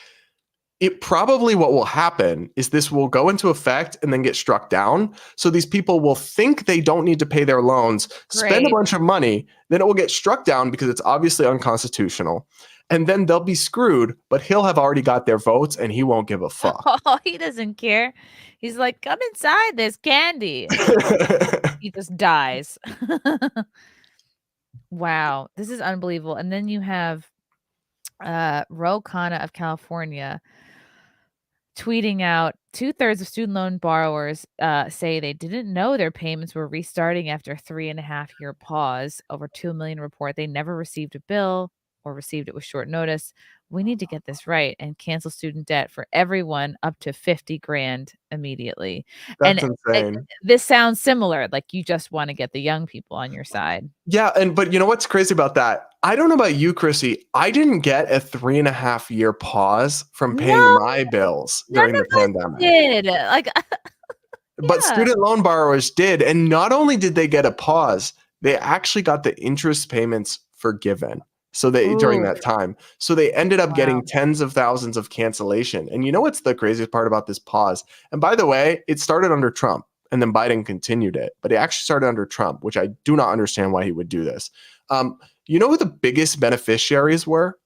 it probably what will happen is this will go into effect and then get struck down. So these people will think they don't need to pay their loans, spend a bunch of money, then it will get struck down because it's obviously unconstitutional. And then they'll be screwed, but he'll have already got their votes and he won't give a fuck.
Oh, he doesn't care. He's like, come inside this candy. He just dies. Wow, this is unbelievable. And then you have Ro Khanna of California tweeting out 2/3 of student loan borrowers say they didn't know their payments were restarting after a 3.5-year pause. Over 2 million report they never received a bill or received it with short notice. We need to get this right and cancel student debt for everyone up to 50 grand immediately.
That's
And
insane.
this sounds similar. Like you just want to get the young people on your side.
Yeah, but you know what's crazy about that? I don't know about you, Chrissy. I didn't get a 3.5-year pause from paying my bills during the pandemic.
Did like,
but student loan borrowers did, and not only did they get a pause, they actually got the interest payments forgiven. So they during that time, so they ended up getting tens of thousands of cancellation. And you know what's the craziest part about this pause? And by the way, it started under Trump, and then Biden continued it, but it actually started under Trump, which I do not understand why he would do this. You know who the biggest beneficiaries were?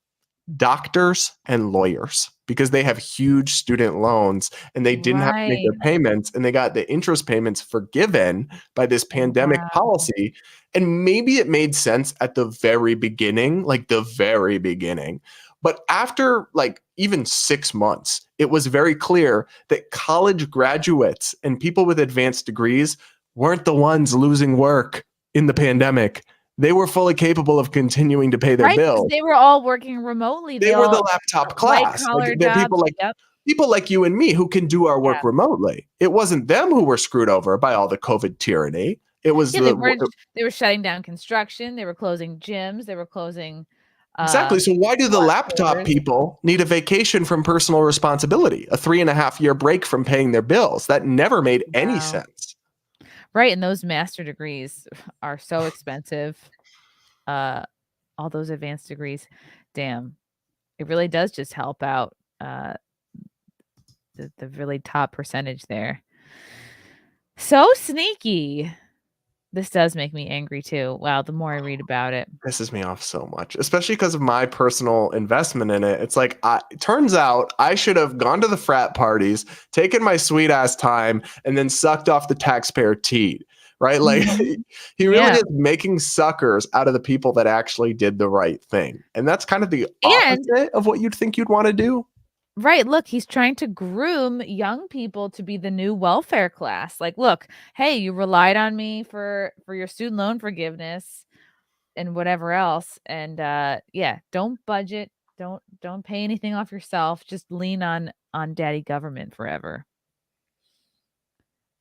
Doctors and lawyers, because they have huge student loans and they didn't have to make their payments, and they got the interest payments forgiven by this pandemic policy. And maybe it made sense at the very beginning, like the very beginning. But after like even 6 months, it was very clear that college graduates and people with advanced degrees weren't the ones losing work in the pandemic. They were fully capable of continuing to pay their bills.
They were all working remotely.
They were the laptop class. Like, they're people like you and me who can do our work remotely. It wasn't them who were screwed over by all the COVID tyranny. It was
they were shutting down construction. They were closing gyms. They were closing.
Exactly. So why do the laptop people need a vacation from personal responsibility? A 3.5-year break from paying their bills? That never made any sense.
Right. And those master degrees are so expensive. All those advanced degrees. Damn. It really does just help out the really top percentage there. So sneaky. This does make me angry too. Wow, the more I read about it.
Pisses me off so much, especially because of my personal investment in it. It's like, it turns out I should have gone to the frat parties, taken my sweet ass time, and then sucked off the taxpayer teat, right? Like he really is making suckers out of the people that actually did the right thing. And that's kind of the opposite of what you'd think you'd want to do.
Right. Look, he's trying to groom young people to be the new welfare class. Like, look, hey, you relied on me for your student loan forgiveness and whatever else. And don't budget. Don't pay anything off yourself. Just lean on daddy government forever.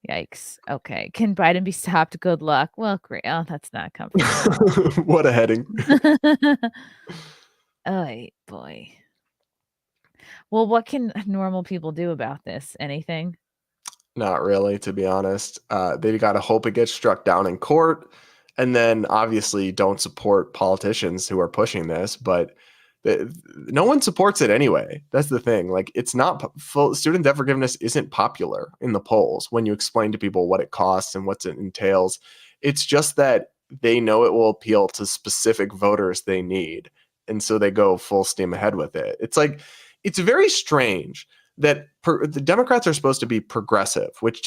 Yikes. Okay. Can Biden be stopped? Good luck. Well, great. Oh, that's not comfortable.
What a heading.
Oh, boy. Well, what can normal people do about this? Anything?
Not really, to be honest. They got to hope it gets struck down in court, and then obviously don't support politicians who are pushing this. But no one supports it anyway. That's the thing. Like, it's not student debt forgiveness isn't popular in the polls when you explain to people what it costs and what it entails. It's just that they know it will appeal to specific voters they need, and so they go full steam ahead with it. It's like, it's very strange that the Democrats are supposed to be progressive, which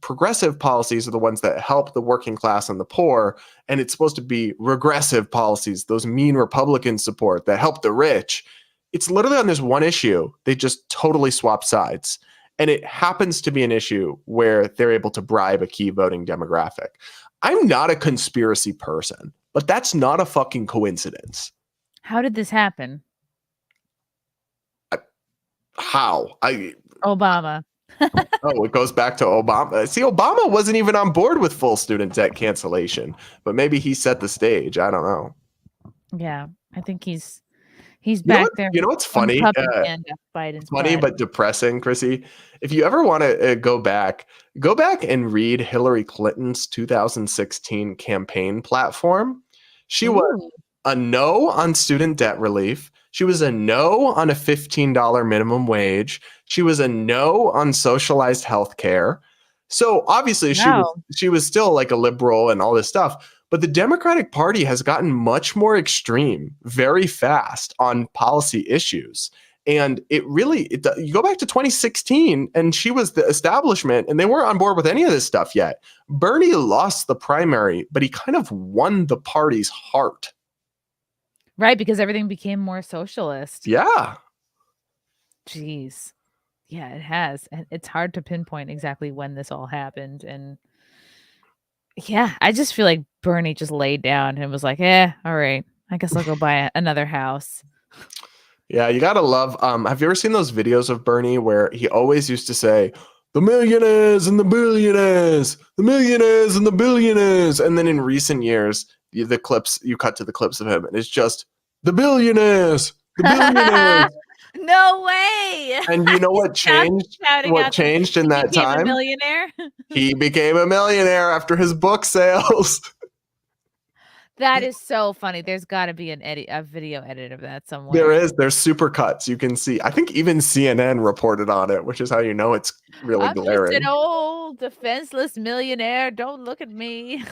progressive policies are the ones that help the working class and the poor. And it's supposed to be regressive policies, those mean Republicans support that help the rich. It's literally on this one issue. They just totally swap sides. And it happens to be an issue where they're able to bribe a key voting demographic. I'm not a conspiracy person, but that's not a fucking coincidence.
How did this happen?
How?
Obama.
Oh, it goes back to Obama. See, Obama wasn't even on board with full student debt cancellation, but maybe he set the stage. I don't know.
Yeah, I think he's
What?
back there.
You know what's
on
funny?
propaganda, Biden's
Funny
butt.
but depressing, Chrissy. If you ever want to go back and read Hillary Clinton's 2016 campaign platform. She was
Ooh.
a no on student debt relief. She was a no on a $15 minimum wage. She was a no on socialized health care. So obviously
Wow.
she was still like a liberal and all this stuff. But the Democratic Party has gotten much more extreme very fast on policy issues. And you go back to 2016 and she was the establishment and they weren't on board with any of this stuff yet. Bernie lost the primary, but he kind of won the party's heart.
Right, because everything became more socialist.
Yeah.
Jeez. Yeah, it has. And it's hard to pinpoint exactly when this all happened. And yeah, I just feel like Bernie just laid down and was like, all right, I guess I'll go buy another house.
Yeah, you gotta love. Have you ever seen those videos of Bernie where he always used to say, "The millionaires and the billionaires, the millionaires and the billionaires," and then in recent years, you cut to the clips of him, and it's just the billionaires, the billionaires.
No way.
And you know what changed? What changed in that
Became a
time?
millionaire.
He became a millionaire after his book sales.
That is so funny. There's got to be a video edit of that somewhere.
There is. There's super cuts. You can see. I think even CNN reported on it, which is how you know it's really
I'm
glaring.
just an old defenseless millionaire. Don't look at me.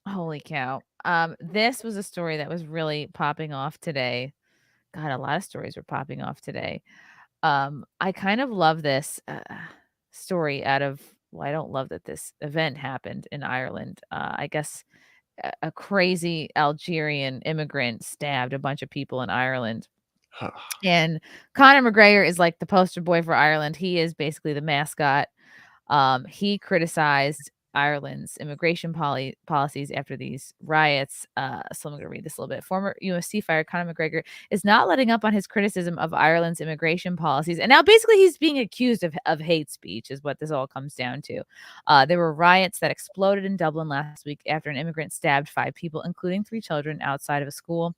Holy cow. This was a story that was really popping off today. God, a lot of stories were popping off today. I kind of love this story I don't love that this event happened in Ireland. I guess a crazy Algerian immigrant stabbed a bunch of people in Ireland. And Conor McGregor is like the poster boy for Ireland. He is basically the mascot. He criticized Ireland's immigration policies after these riots. So I'm going to read this a little bit. Former UFC fighter Conor McGregor is not letting up on his criticism of Ireland's immigration policies. And now basically he's being accused of hate speech is what this all comes down to. There were riots that exploded in Dublin last week after an immigrant stabbed 5 people, including 3 children, outside of a school.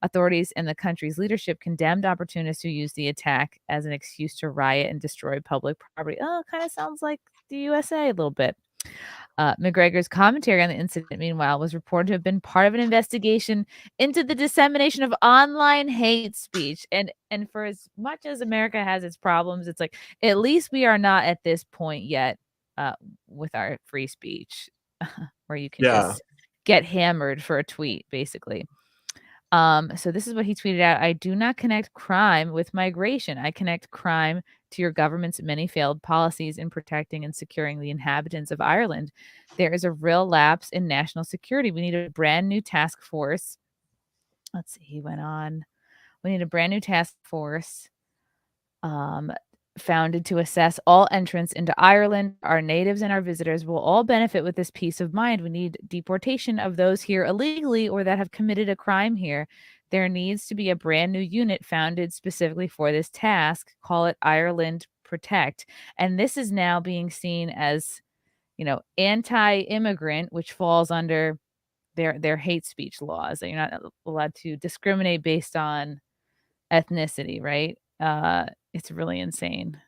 Authorities and the country's leadership condemned opportunists who used the attack as an excuse to riot and destroy public property. Oh, kind of sounds like the USA a little bit. McGregor's commentary on the incident, meanwhile, was reported to have been part of an investigation into the dissemination of online hate speech. And for as much as America has its problems, it's like, at least we are not at this point yet with our free speech where you can just get hammered for a tweet, basically. So this is what he tweeted out. I do not connect crime with migration. I connect crime to your government's many failed policies in protecting and securing the inhabitants of Ireland. There is a real lapse in national security. We need a brand new task force. Let's see, he went on. We need a brand new task force founded to assess all entrants into Ireland. Our natives and our visitors will all benefit with this peace of mind. We need deportation of those here illegally or that have committed a crime here. There needs to be a brand new unit founded specifically for this task. Call it Ireland Protect. And this is now being seen as, anti-immigrant, which falls under their hate speech laws. That you're not allowed to discriminate based on ethnicity, right? It's really insane.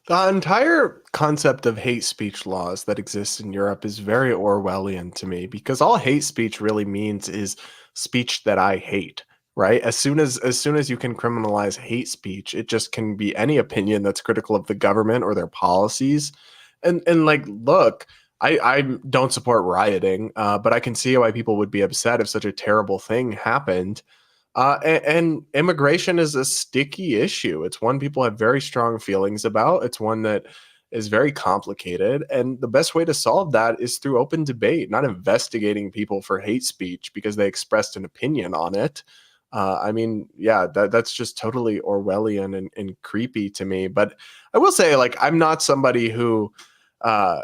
The entire concept of hate speech laws that exist in Europe is very Orwellian to me because all hate speech really means is speech that I hate, right? As soon as you can criminalize hate speech, it just can be any opinion that's critical of the government or their policies. And like, look, I don't support rioting, but I can see why people would be upset if such a terrible thing happened. And immigration is a sticky issue. It's one people have very strong feelings about. It's one that is very complicated. And the best way to solve that is through open debate, not investigating people for hate speech because they expressed an opinion on it. That's just totally Orwellian and creepy to me. But I will say, like, I'm not somebody who I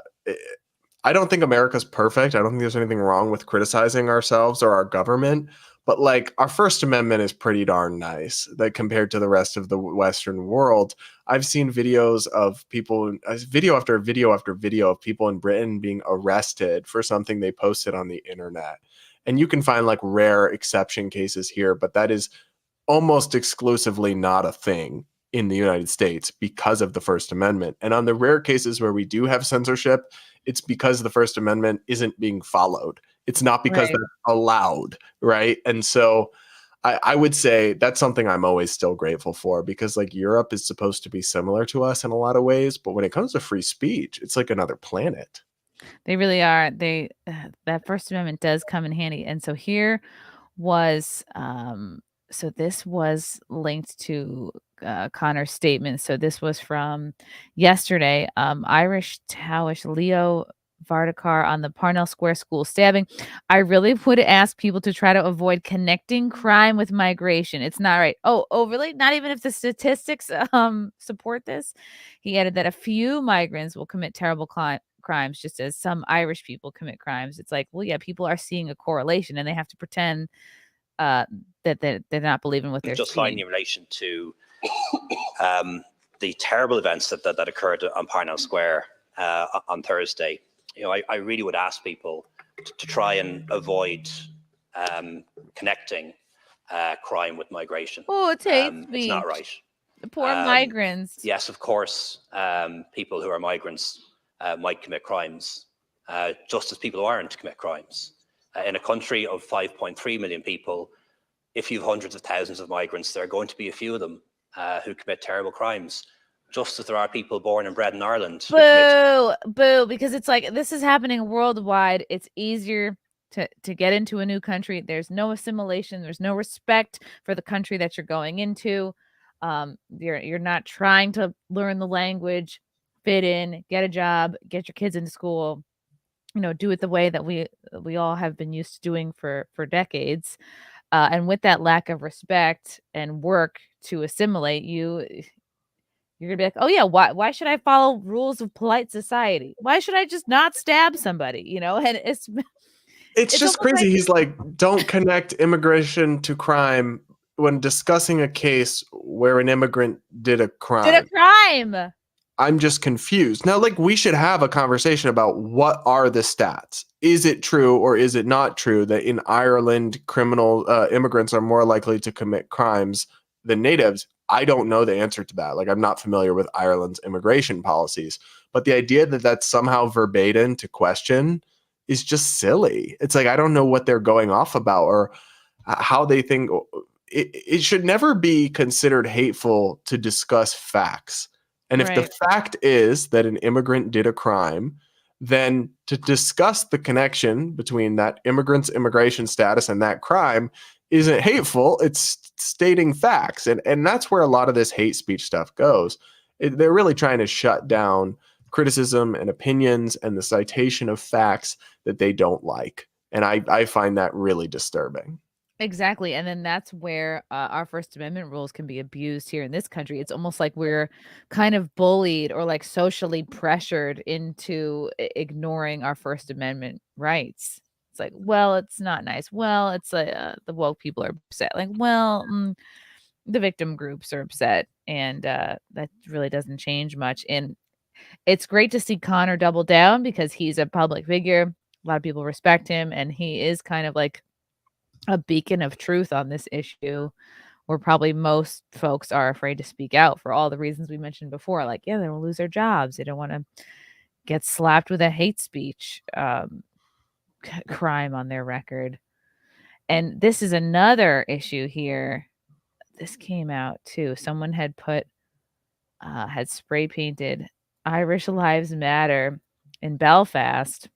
don't think America's perfect. I don't think there's anything wrong with criticizing ourselves or our government. But like our First Amendment is pretty darn nice that compared to the rest of the Western world. I've seen videos of people, video after video after video of people in Britain being arrested for something they posted on the internet. And you can find like rare exception cases here, but that is almost exclusively not a thing in the United States because of the First Amendment. And on the rare cases where we do have censorship, it's because the First Amendment isn't being followed. It's not because
Right.
they're allowed, right? And so I would say that's something I'm always still grateful for, because like Europe is supposed to be similar to us in a lot of ways, but when it comes to free speech, it's like another planet.
They really are. That First Amendment does come in handy. And so here was so this was linked to Connor's statement. So this was from yesterday. Irish Taoish Leo Vardakar on the Parnell Square school stabbing. I really would ask people to try to avoid connecting crime with migration. It's not right. Oh, really? Not even if the statistics support this. He added that a few migrants will commit terrible crimes, just as some Irish people commit crimes. It's like, well, yeah, people are seeing a correlation, and they have to pretend that they're not believing what they're
just
seeing.
finally in relation to the terrible events that occurred on Parnell Square on Thursday. You know, I really would ask people to try and avoid connecting crime with migration.
Oh, it's hate
It's not
speech.
right.
The poor migrants.
Yes, of course, people who are migrants might commit crimes, just as people who aren't commit crimes. In a country of 5.3 million people, if you have hundreds of thousands of migrants, there are going to be a few of them who commit terrible crimes, just as there are people born and bred in Ireland.
Boo, because it's like this is happening worldwide. It's easier to get into a new country. There's no assimilation. There's no respect for the country that you're going into. You're not trying to learn the language, fit in, get a job, get your kids into school. You know, do it the way that we all have been used to doing for decades. And with that lack of respect and work to assimilate, you're gonna be like, oh yeah, why should I follow rules of polite society? Why should I just not stab somebody? You know, and it's
Just
almost
crazy.
like-
He's like, don't connect immigration to crime when discussing a case where an immigrant did a crime.
Did a crime.
I'm just confused. Now, like, we should have a conversation about what are the stats. Is it true or is it not true that in Ireland, immigrants are more likely to commit crimes than natives? I don't know the answer to that. Like, I'm not familiar with Ireland's immigration policies, but the idea that that's somehow verbatim to question is just silly. It's like, I don't know what they're going off about or how they think. It should never be considered hateful to discuss facts. And if the fact is that an immigrant did a crime, then to discuss the connection between that immigrant's immigration status and that crime isn't hateful. It's stating facts. And that's where a lot of this hate speech stuff goes. They're really trying to shut down criticism and opinions and the citation of facts that they don't like. And I find that really disturbing.
Exactly. And then that's where our First Amendment rules can be abused here in this country. It's almost like we're kind of bullied or like socially pressured into ignoring our First Amendment rights. It's like, well, it's not nice. Well, it's like the woke people are upset. Like, well, the victim groups are upset. And that really doesn't change much. And it's great to see Connor double down because he's a public figure. A lot of people respect him. And he is kind of like a beacon of truth on this issue, where probably most folks are afraid to speak out for all the reasons we mentioned before. Like, yeah, they will lose their jobs. They don't want to get slapped with a hate speech crime on their record. And this is another issue here. This came out too. Someone had had spray painted Irish Lives Matter in Belfast.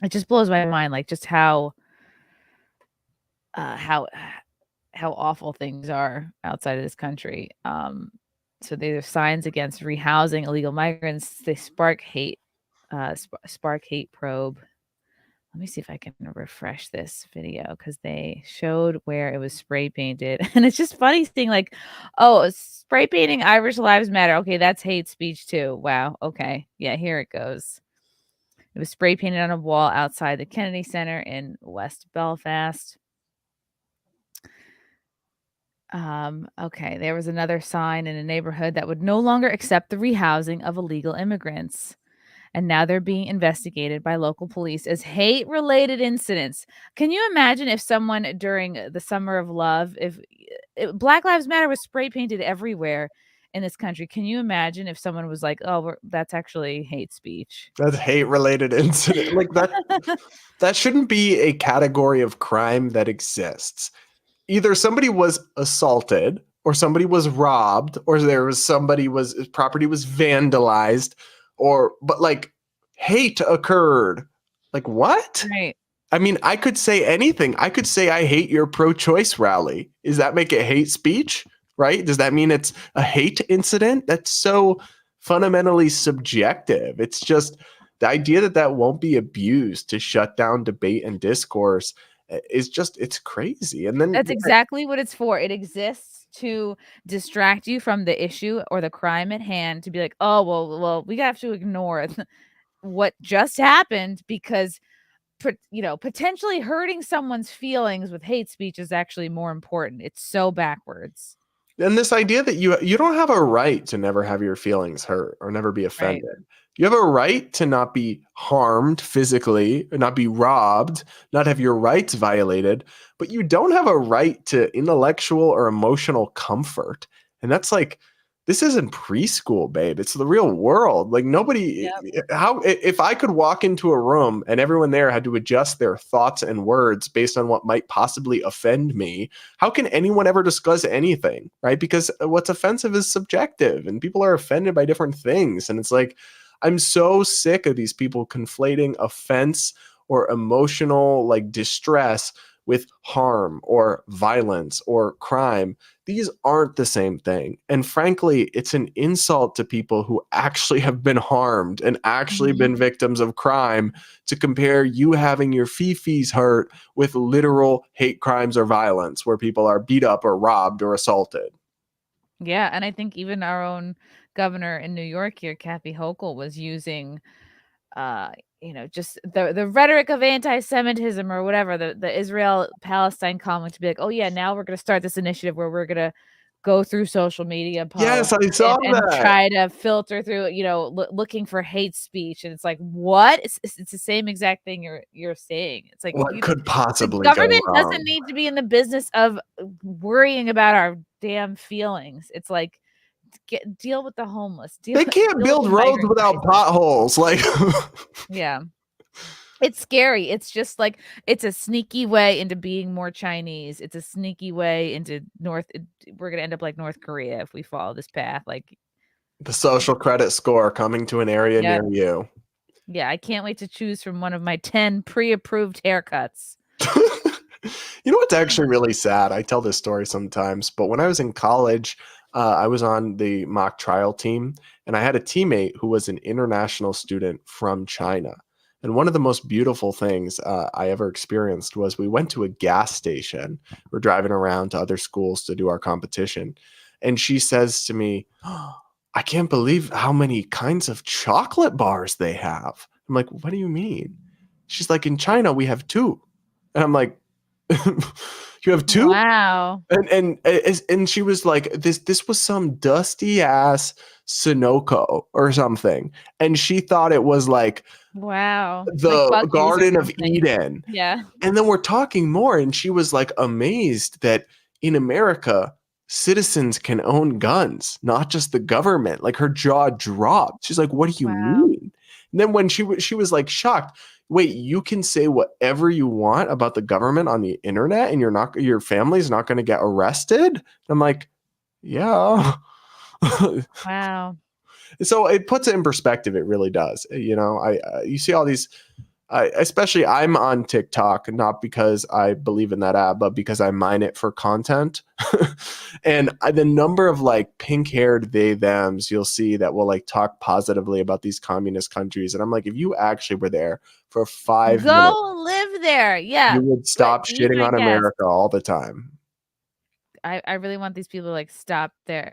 It just blows my mind, like just how awful things are outside of this country. So there's signs against rehousing illegal migrants. They spark hate probe. Let me see if I can refresh this video because they showed where it was spray painted. And it's just funny seeing like, oh, spray painting Irish Lives Matter. Okay, that's hate speech too. Wow. Okay. Yeah, here it goes. It was spray painted on a wall outside the Kennedy Center in West Belfast. Okay, there was another sign in a neighborhood that would no longer accept the rehousing of illegal immigrants. And now they're being investigated by local police as hate-related incidents. Can you imagine if someone during the Summer of Love, if Black Lives Matter was spray painted everywhere in this country, can you imagine if someone was like, "Oh, that's actually hate speech"?
That's hate-related incident. Like that shouldn't be a category of crime that exists. Either somebody was assaulted or somebody was robbed or there was somebody was property was vandalized but like hate occurred. Like what?
Right.
I mean, I could say anything. I could say I hate your pro-choice rally. Does that make it hate speech? Right? Does that mean it's a hate incident? That's so fundamentally subjective. It's just the idea that won't be abused to shut down debate and discourse is just, it's crazy. And then
That's exactly what it's for. It exists to distract you from the issue or the crime at hand, to be like, "Oh, well, we have to ignore what just happened because potentially hurting someone's feelings with hate speech is actually more important." It's so backwards.
And this idea that you don't have a right to never have your feelings hurt or never be
Right.
offended. You have a right to not be harmed physically, or not be robbed, not have your rights violated, but you don't have a right to intellectual or emotional comfort. And that's like, this isn't preschool, babe. It's the real world. Like nobody, how, if I could walk into a room and everyone there had to adjust their thoughts and words based on what might possibly offend me, how can anyone ever discuss anything, right? Because what's offensive is subjective and people are offended by different things. And it's like, I'm so sick of these people conflating offense or emotional like distress with harm or violence or crime. These aren't the same thing. And frankly, it's an insult to people who actually have been harmed and actually been victims of crime to compare you having your fifis hurt with literal hate crimes or violence where people are beat up or robbed or assaulted.
Yeah, and I think even our own governor in New York here, Kathy Hochul, was using just the rhetoric of anti-Semitism or whatever, the Israel-Palestine conflict, to be like, "Oh yeah, now we're gonna start this initiative where we're gonna go through social media
Yes,
posts
I saw
and
that.
try to filter through, looking for hate speech." And it's like, what? It's the same exact thing you're saying. It's like
What could
the
possibly go
government
wrong?
doesn't need to be in the business of worrying about our damn feelings. It's like, deal with the homeless.
They can't build roads without potholes. Like,
yeah. It's scary. It's just like, it's a sneaky way into being more Chinese. It's a sneaky way into we're going to end up like North Korea if we follow this path. Like
the social credit score coming to an area near you.
Yeah, I can't wait to choose from one of my 10 pre-approved haircuts.
You know what's actually really sad? I tell this story sometimes, but when I was in college, I was on the mock trial team, and I had a teammate who was an international student from China. And one of the most beautiful things I ever experienced was we went to a gas station. We're driving around to other schools to do our competition. And she says to me, "Oh, I can't believe how many kinds of chocolate bars they have." I'm like, "What do you mean?" She's like, "In China, we have 2." And I'm like, "You have 2?"
Wow.
And she was like, this was some dusty ass Sunoco or something. And she thought it was like,
wow,
the
like
Garden of Eden.
Yeah.
And then we're talking more, and she was like amazed that in America, citizens can own guns, not just the government. Like her jaw dropped. She's like, "What do you mean?" And then when she was like shocked, "Wait, you can say whatever you want about the government on the internet and your family's not going to get arrested?" I'm like, "Yeah."
Wow.
So it puts it in perspective. It really does. You see all these, especially I'm on TikTok, not because I believe in that app, but because I mine it for content. And the number of like pink haired they thems you'll see that will like talk positively about these communist countries. And I'm like, if you actually were there for 5 minutes,
go live there. Yeah.
you would stop
Be
shitting
my
on
guest.
America all the time.
I really want these people to like stop the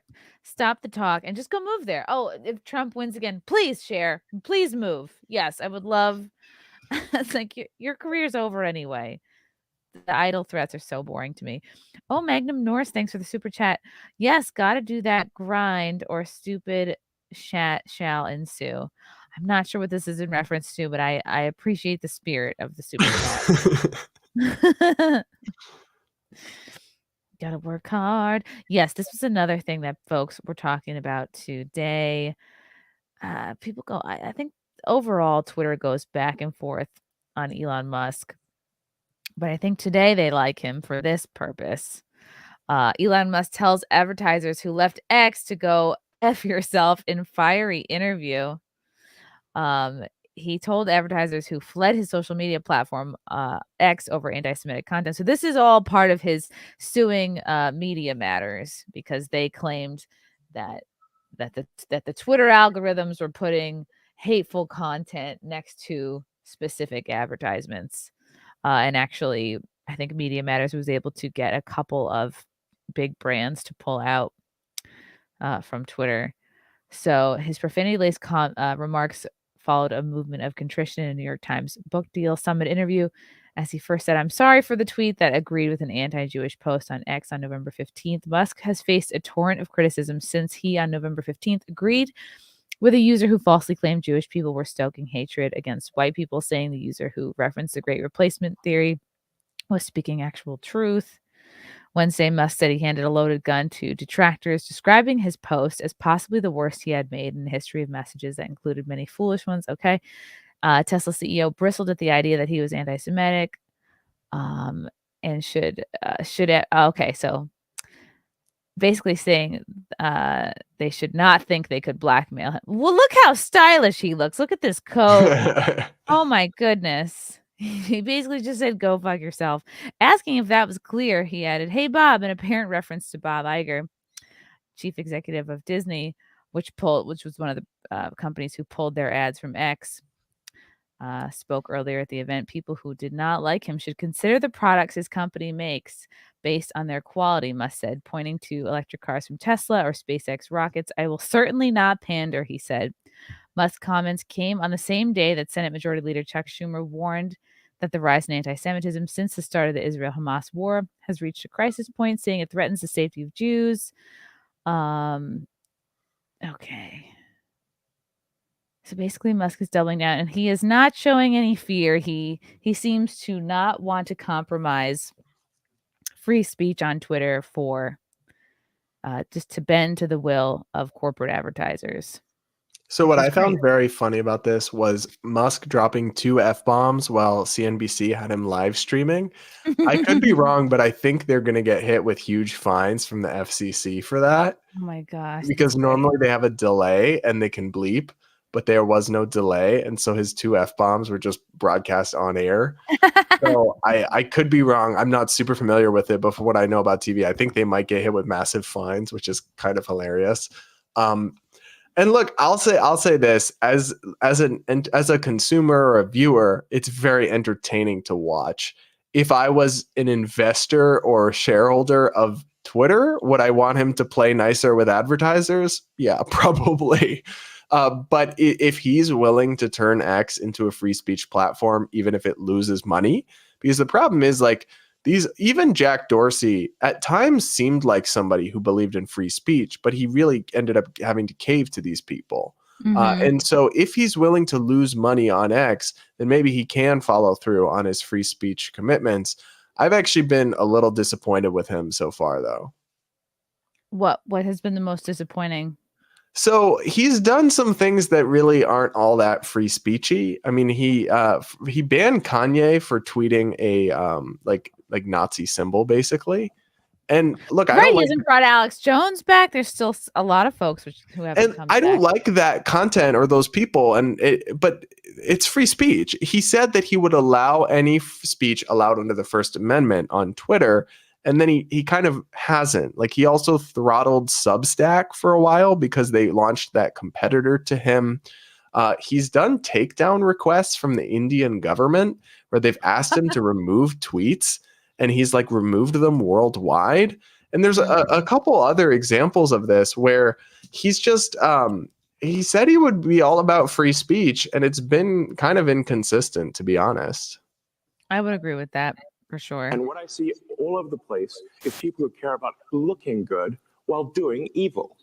talk and just go move there. Oh, if Trump wins again, please share, please move. Yes, I would love. It's like your career's over anyway. the idle threats are so boring to me. Oh, Magnum Norris, thanks for the super chat. Yes, gotta do that grind or stupid chat shall ensue. I'm not sure what this is in reference to, but I appreciate the spirit of the super chat. Gotta work hard. Yes, this was another thing that folks were talking about today. People go, I think overall Twitter goes back and forth on Elon Musk, but I think today they like him for this purpose. Elon Musk tells advertisers who left X to go F yourself in fiery interview. He told advertisers who fled his social media platform, X, over anti-Semitic content. So this is all part of his suing Media Matters, because they claimed that the Twitter algorithms were putting hateful content next to specific advertisements. And actually, I think Media Matters was able to get a couple of big brands to pull out from Twitter. So his profanity-laced remarks followed a movement of contrition in a New York Times book deal summit interview, as he first said, "I'm sorry for the tweet that agreed with an anti-Jewish post on X on November 15th. Musk has faced a torrent of criticism since he, on November 15th, agreed with a user who falsely claimed Jewish people were stoking hatred against white people, saying the user who referenced the Great Replacement theory was speaking actual truth. Wednesday, Musk said he handed a loaded gun to detractors, describing his post as possibly the worst he had made in the history of messages that included many foolish ones. Okay. Tesla CEO bristled at the idea that he was anti-Semitic and should okay, so basically saying they should not think they could blackmail him. Well, look how stylish he looks. Look at this coat. Oh my goodness. He basically just said, go fuck yourself. Asking if that was clear, he added, "Hey, Bob," in apparent reference to Bob Iger, chief executive of Disney, which was one of the companies who pulled their ads from X. Spoke earlier at the event. People who did not like him should consider the products his company makes based on their quality, Musk said, pointing to electric cars from Tesla or SpaceX rockets. "I will certainly not pander," he said. Musk's comments came on the same day that Senate Majority Leader Chuck Schumer warned that the rise in anti-Semitism since the start of the Israel-Hamas war has reached a crisis point, saying it threatens the safety of Jews. Okay. So basically, Musk is doubling down, and he is not showing any fear. He seems to not want to compromise free speech on Twitter for just to bend to the will of corporate advertisers.
So what I found very funny about this was Musk dropping 2 F-bombs while CNBC had him live streaming. I could be wrong, but I think they're going to get hit with huge fines from the FCC for that.
Oh my gosh.
Because normally they have a delay and they can bleep, but there was no delay. And so his 2 F-bombs were just broadcast on air. So I could be wrong. I'm not super familiar with it, but from what I know about TV, I think they might get hit with massive fines, which is kind of hilarious. And look, I'll say this as a consumer or a viewer, it's very entertaining to watch. If I was an investor or shareholder of Twitter, would I want him to play nicer with advertisers? Yeah, probably. But if he's willing to turn X into a free speech platform, even if it loses money, because the problem is like even Jack Dorsey at times seemed like somebody who believed in free speech, but he really ended up having to cave to these people. And so if he's willing to lose money on X, then maybe he can follow through on his free speech commitments. I've actually been a little disappointed with him so far, though.
What has been the most disappointing?
So he's done some things that really aren't all that free speechy. I mean, he banned Kanye for tweeting a like Nazi symbol, basically. And look,
he hasn't brought Alex Jones back. There's still a lot of folks who haven't come back.
I don't like that content or those people, but it's free speech. He said that he would allow any speech allowed under the First Amendment on Twitter. And then he kind of hasn't. Like, he also throttled Substack for a while because they launched that competitor to him. He's done takedown requests from the Indian government where they've asked him to remove tweets, and he's like removed them worldwide. And there's a couple other examples of this where he's just he said he would be all about free speech, and it's been kind of inconsistent, to be honest.
I would agree with that. for sure.
And what I see all over the place is people who care about looking good while doing evil.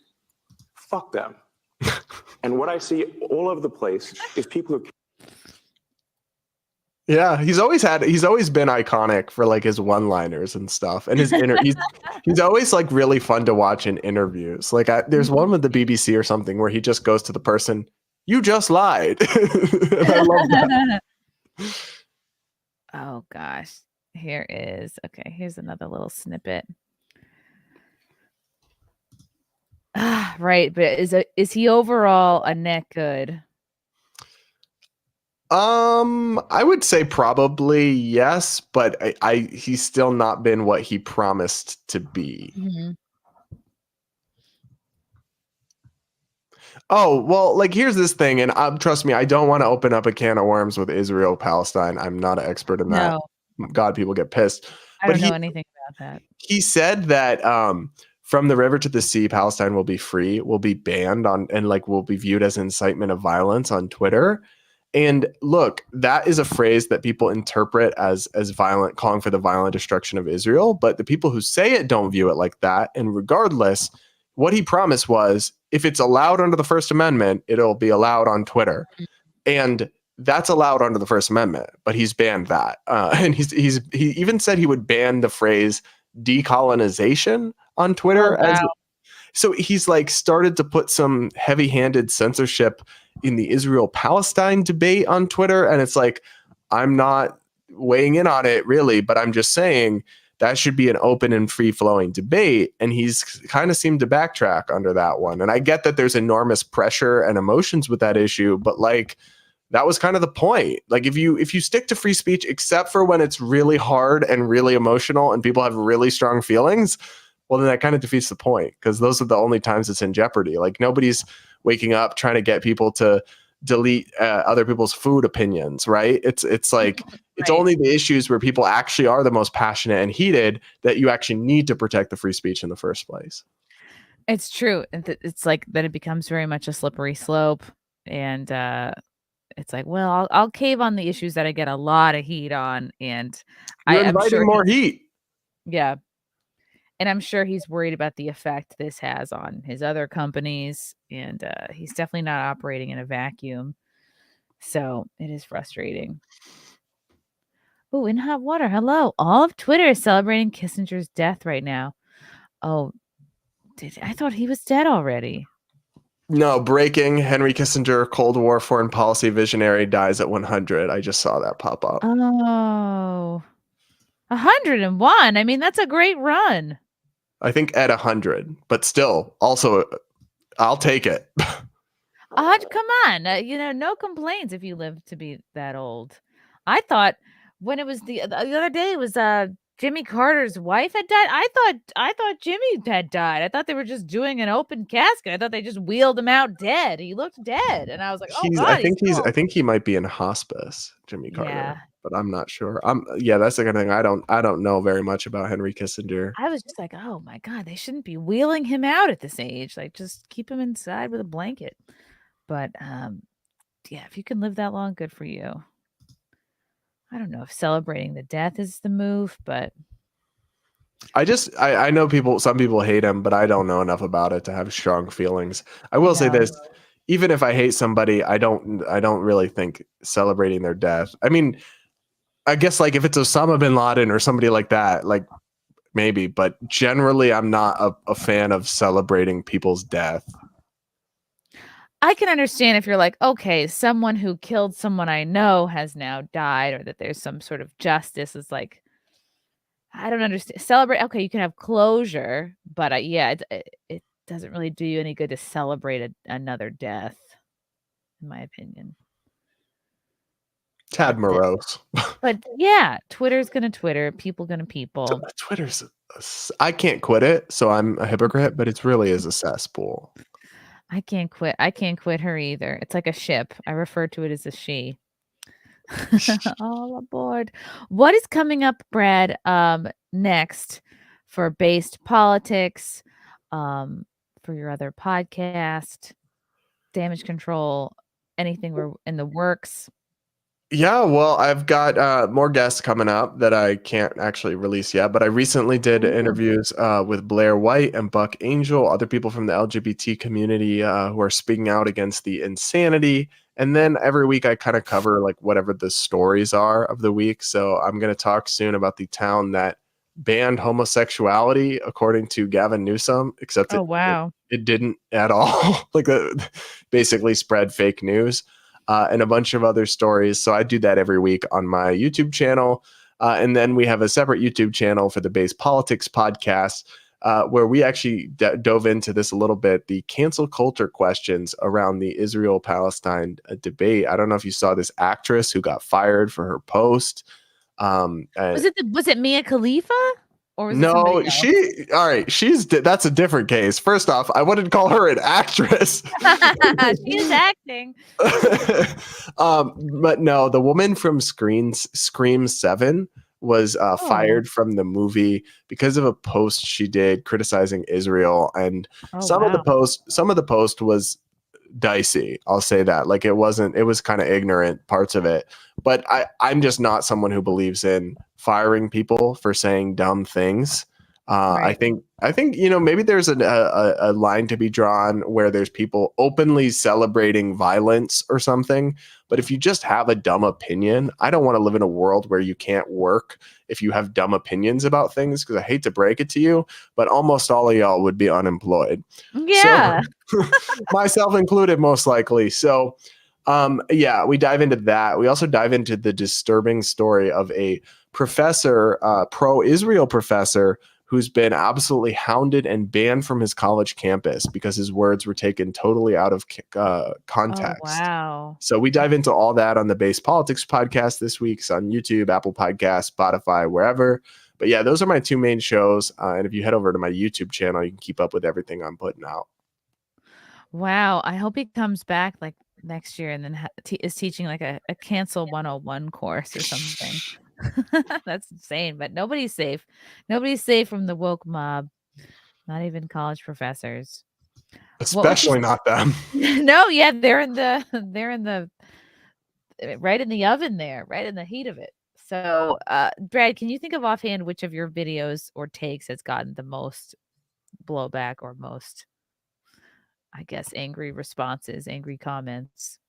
Fuck them. And what I see all over the place is people who.
Yeah, he's always been iconic for like his one-liners and stuff, and he's always like really fun to watch in interviews. Like there's one with the BBC or something where he just goes to the person, "You just lied." And I love that.
Oh gosh, here's another little snippet. Right, but is he overall a net good?
I would say probably yes, but he's still not been what he promised to be.
Mm-hmm.
Oh, well, like here's this thing, and trust me, I don't want to open up a can of worms with Israel Palestine. I'm not an expert in that.
No.
God, people get pissed.
I don't know anything about that.
He said that from the river to the sea, Palestine will be free, will be banned on, and like will be viewed as incitement of violence on Twitter. And look, that is a phrase that people interpret as violent, calling for the violent destruction of Israel. But the people who say it don't view it like that. And regardless, what he promised was, if it's allowed under the First Amendment, it'll be allowed on Twitter. And that's allowed under the First Amendment, but he's banned that. And he even said he would ban the phrase decolonization on Twitter.
Oh, wow.
So he's like started to put some heavy-handed censorship in the Israel-Palestine debate on Twitter. And it's like, I'm not weighing in on it really, but I'm just saying that should be an open and free-flowing debate. And he's kind of seemed to backtrack under that one. And I get that there's enormous pressure and emotions with that issue, but like that was kind of the point. Like if you stick to free speech, except for when it's really hard and really emotional and people have really strong feelings, well, then that kind of defeats the point, because those are the only times it's in jeopardy. Like nobody's waking up trying to get people to delete other people's food opinions, right? It's like it's only the issues where people actually are the most passionate and heated that you actually need to protect the free speech in the first place.
It's true. It's like then it becomes very much a slippery slope, and it's like, well, I'll cave on the issues that I get a lot of heat on, and
You're
I'm
inviting
sure
more heat.
Yeah. And I'm sure he's worried about the effect this has on his other companies. And he's definitely not operating in a vacuum. So it is frustrating. Oh, in hot water. Hello. All of Twitter is celebrating Kissinger's death right now. Oh, I thought he was dead already.
No, breaking. Henry Kissinger, Cold War foreign policy visionary, dies at 100. I just saw that pop up.
Oh, 101. I mean, that's a great run.
I think at 100, but still, also, I'll take it.
Come on. No complaints if you live to be that old. I thought when it was the other day, it was Jimmy Carter's wife had died. I thought Jimmy had died. I thought they were just doing an open casket. I thought they just wheeled him out dead. He looked dead, and I was like, "Oh God!"
I think he might be in hospice, Jimmy Carter.
Yeah.
But I'm not sure. That's the kind of thing I don't know very much about Henry Kissinger.
I was just like, "Oh my God, they shouldn't be wheeling him out at this age. Like, just keep him inside with a blanket." But yeah, if you can live that long, good for you. I don't know if celebrating the death is the move, but
I know some people hate him, but I don't know enough about it to have strong feelings. I will say this, even if I hate somebody, I don't really think celebrating their death. I mean, I guess like if it's Osama bin Laden or somebody like that, like maybe, but generally I'm not a fan of celebrating people's death.
I can understand if you're like, okay, someone who killed someone I know has now died, or that there's some sort of justice. Is like, I don't understand. Celebrate. Okay, you can have closure, but it doesn't really do you any good to celebrate another death, in my opinion.
Tad morose.
But yeah, Twitter's gonna Twitter. People gonna people.
Twitter's. I can't quit it, so I'm a hypocrite. But it really is a cesspool.
I can't quit. I can't quit her either. It's like a ship. I refer to it as a she. All aboard. What is coming up, Brad? Next for Based Politics, for your other podcast, Damage Control, anything we're in the works?
Yeah, well, I've got more guests coming up that I can't actually release yet, but I recently did interviews with Blair White and Buck Angel, other people from the LGBT community who are speaking out against the insanity. And then every week I kind of cover like whatever the stories are of the week. So I'm going to talk soon about the town that banned homosexuality, according to Gavin Newsom, except
Oh, wow.
it didn't at all. Like basically spread fake news. And a bunch of other stories. So I do that every week on my YouTube channel. And then we have a separate YouTube channel for the Base Politics podcast, where we actually dove into this a little bit, the cancel culture questions around the Israel-Palestine debate. I don't know if you saw this actress who got fired for her post.
Was it Mia Khalifa? Or was it
No,
somebody else?
all right. That's a different case. First off, I wouldn't call her an actress.
She is acting.
But no, the woman from Scream 7 was fired from the movie because of a post she did criticizing Israel. And some of the post was dicey. I'll say that. Like it was kind of ignorant parts of it. But I'm just not someone who believes in firing people for saying dumb things.
Right.
I think maybe there's a line to be drawn where there's people openly celebrating violence or something. But if you just have a dumb opinion, I don't want to live in a world where you can't work if you have dumb opinions about things, because I hate to break it to you, but almost all of y'all would be unemployed.
Yeah.
So, myself included, most likely. So yeah, we dive into that. We also dive into the disturbing story of a professor, pro-Israel professor, who's been absolutely hounded and banned from his college campus because his words were taken totally out of context.
Oh, wow.
So we dive into all that on the Base Politics podcast this week. It's on YouTube, Apple Podcasts, Spotify, wherever. But yeah, those are my two main shows. And if you head over to my YouTube channel, you can keep up with everything I'm putting out.
Wow. I hope he comes back like next year and then is teaching like a cancel 101 course or something. That's insane, but nobody's safe. Nobody's safe from the woke mob. Not even college professors.
Especially not them.
No, yeah, they're in the right in the oven there, right in the heat of it. So, Brad, can you think of offhand which of your videos or takes has gotten the most blowback or most, I guess, angry responses, angry comments?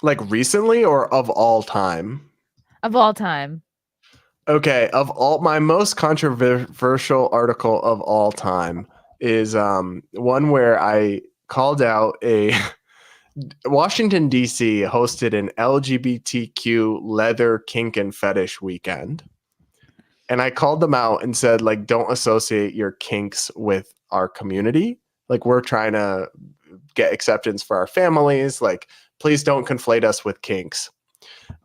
Like recently or of all time?
Of all time.
Okay, my most controversial article of all time is one where I called out a Washington, D.C. hosted an LGBTQ leather kink and fetish weekend. And I called them out and said, like, don't associate your kinks with our community. Like, we're trying to get acceptance for our families. Like, please don't conflate us with kinks.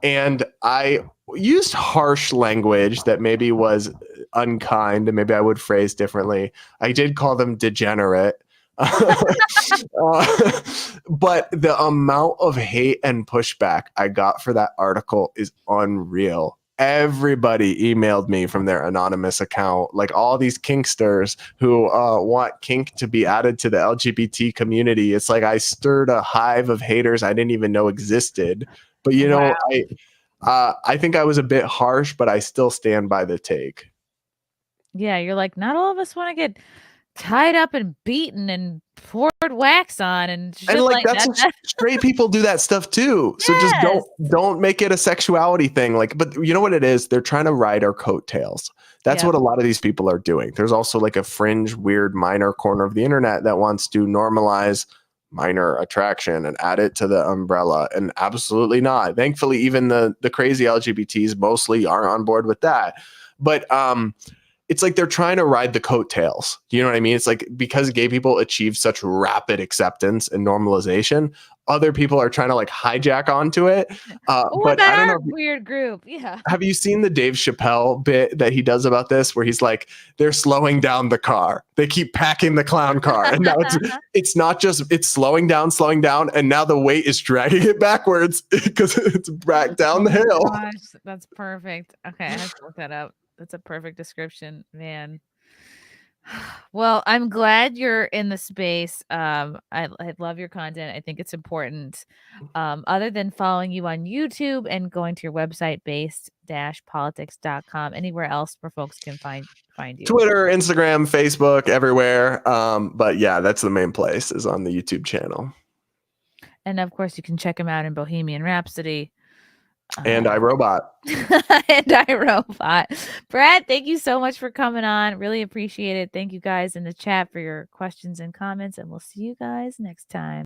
And I used harsh language that maybe was unkind and maybe I would phrase differently. I did call them degenerate. But the amount of hate and pushback I got for that article is unreal. Everybody emailed me from their anonymous account, like all these kinksters who want kink to be added to the LGBT community. It's like I stirred a hive of haters I didn't even know existed. But I think I was a bit harsh, but I still stand by the take.
Yeah, you're like, not all of us want to get tied up and beaten and poured wax on and shit
like that's
that.
Straight people do that stuff too. So just don't make it a sexuality thing. Like, but you know what it is? They're trying to ride our coattails. That's what a lot of these people are doing. There's also like a fringe, weird, minor corner of the internet that wants to normalize minor attraction and add it to the umbrella, and absolutely not. Thankfully, even the crazy LGBTs mostly are on board with that. But it's like they're trying to ride the coattails. Do you know what I mean? It's like because gay people achieve such rapid acceptance and normalization, other people are trying to like hijack onto it. But I don't know.
Weird group. Yeah.
Have you seen the Dave Chappelle bit that he does about this, where he's like, they're slowing down the car. They keep packing the clown car. And now it's not just, it's slowing down. And now the weight is dragging it backwards because it's back down the hill.
Gosh, that's perfect. Okay. I have to look that up. That's a perfect description, man. Well, I'm glad you're in the space. I love your content. I think it's important. Other than following you on YouTube and going to your website base-politics.com, anywhere else where folks can find you.
Twitter, Instagram, Facebook, everywhere. But yeah, that's the main place, is on the YouTube channel.
And of course, you can check him out in Bohemian Rhapsody.
And iRobot.
And iRobot. Brad, thank you so much for coming on. Really appreciate it. Thank you guys in the chat for your questions and comments, and we'll see you guys next time.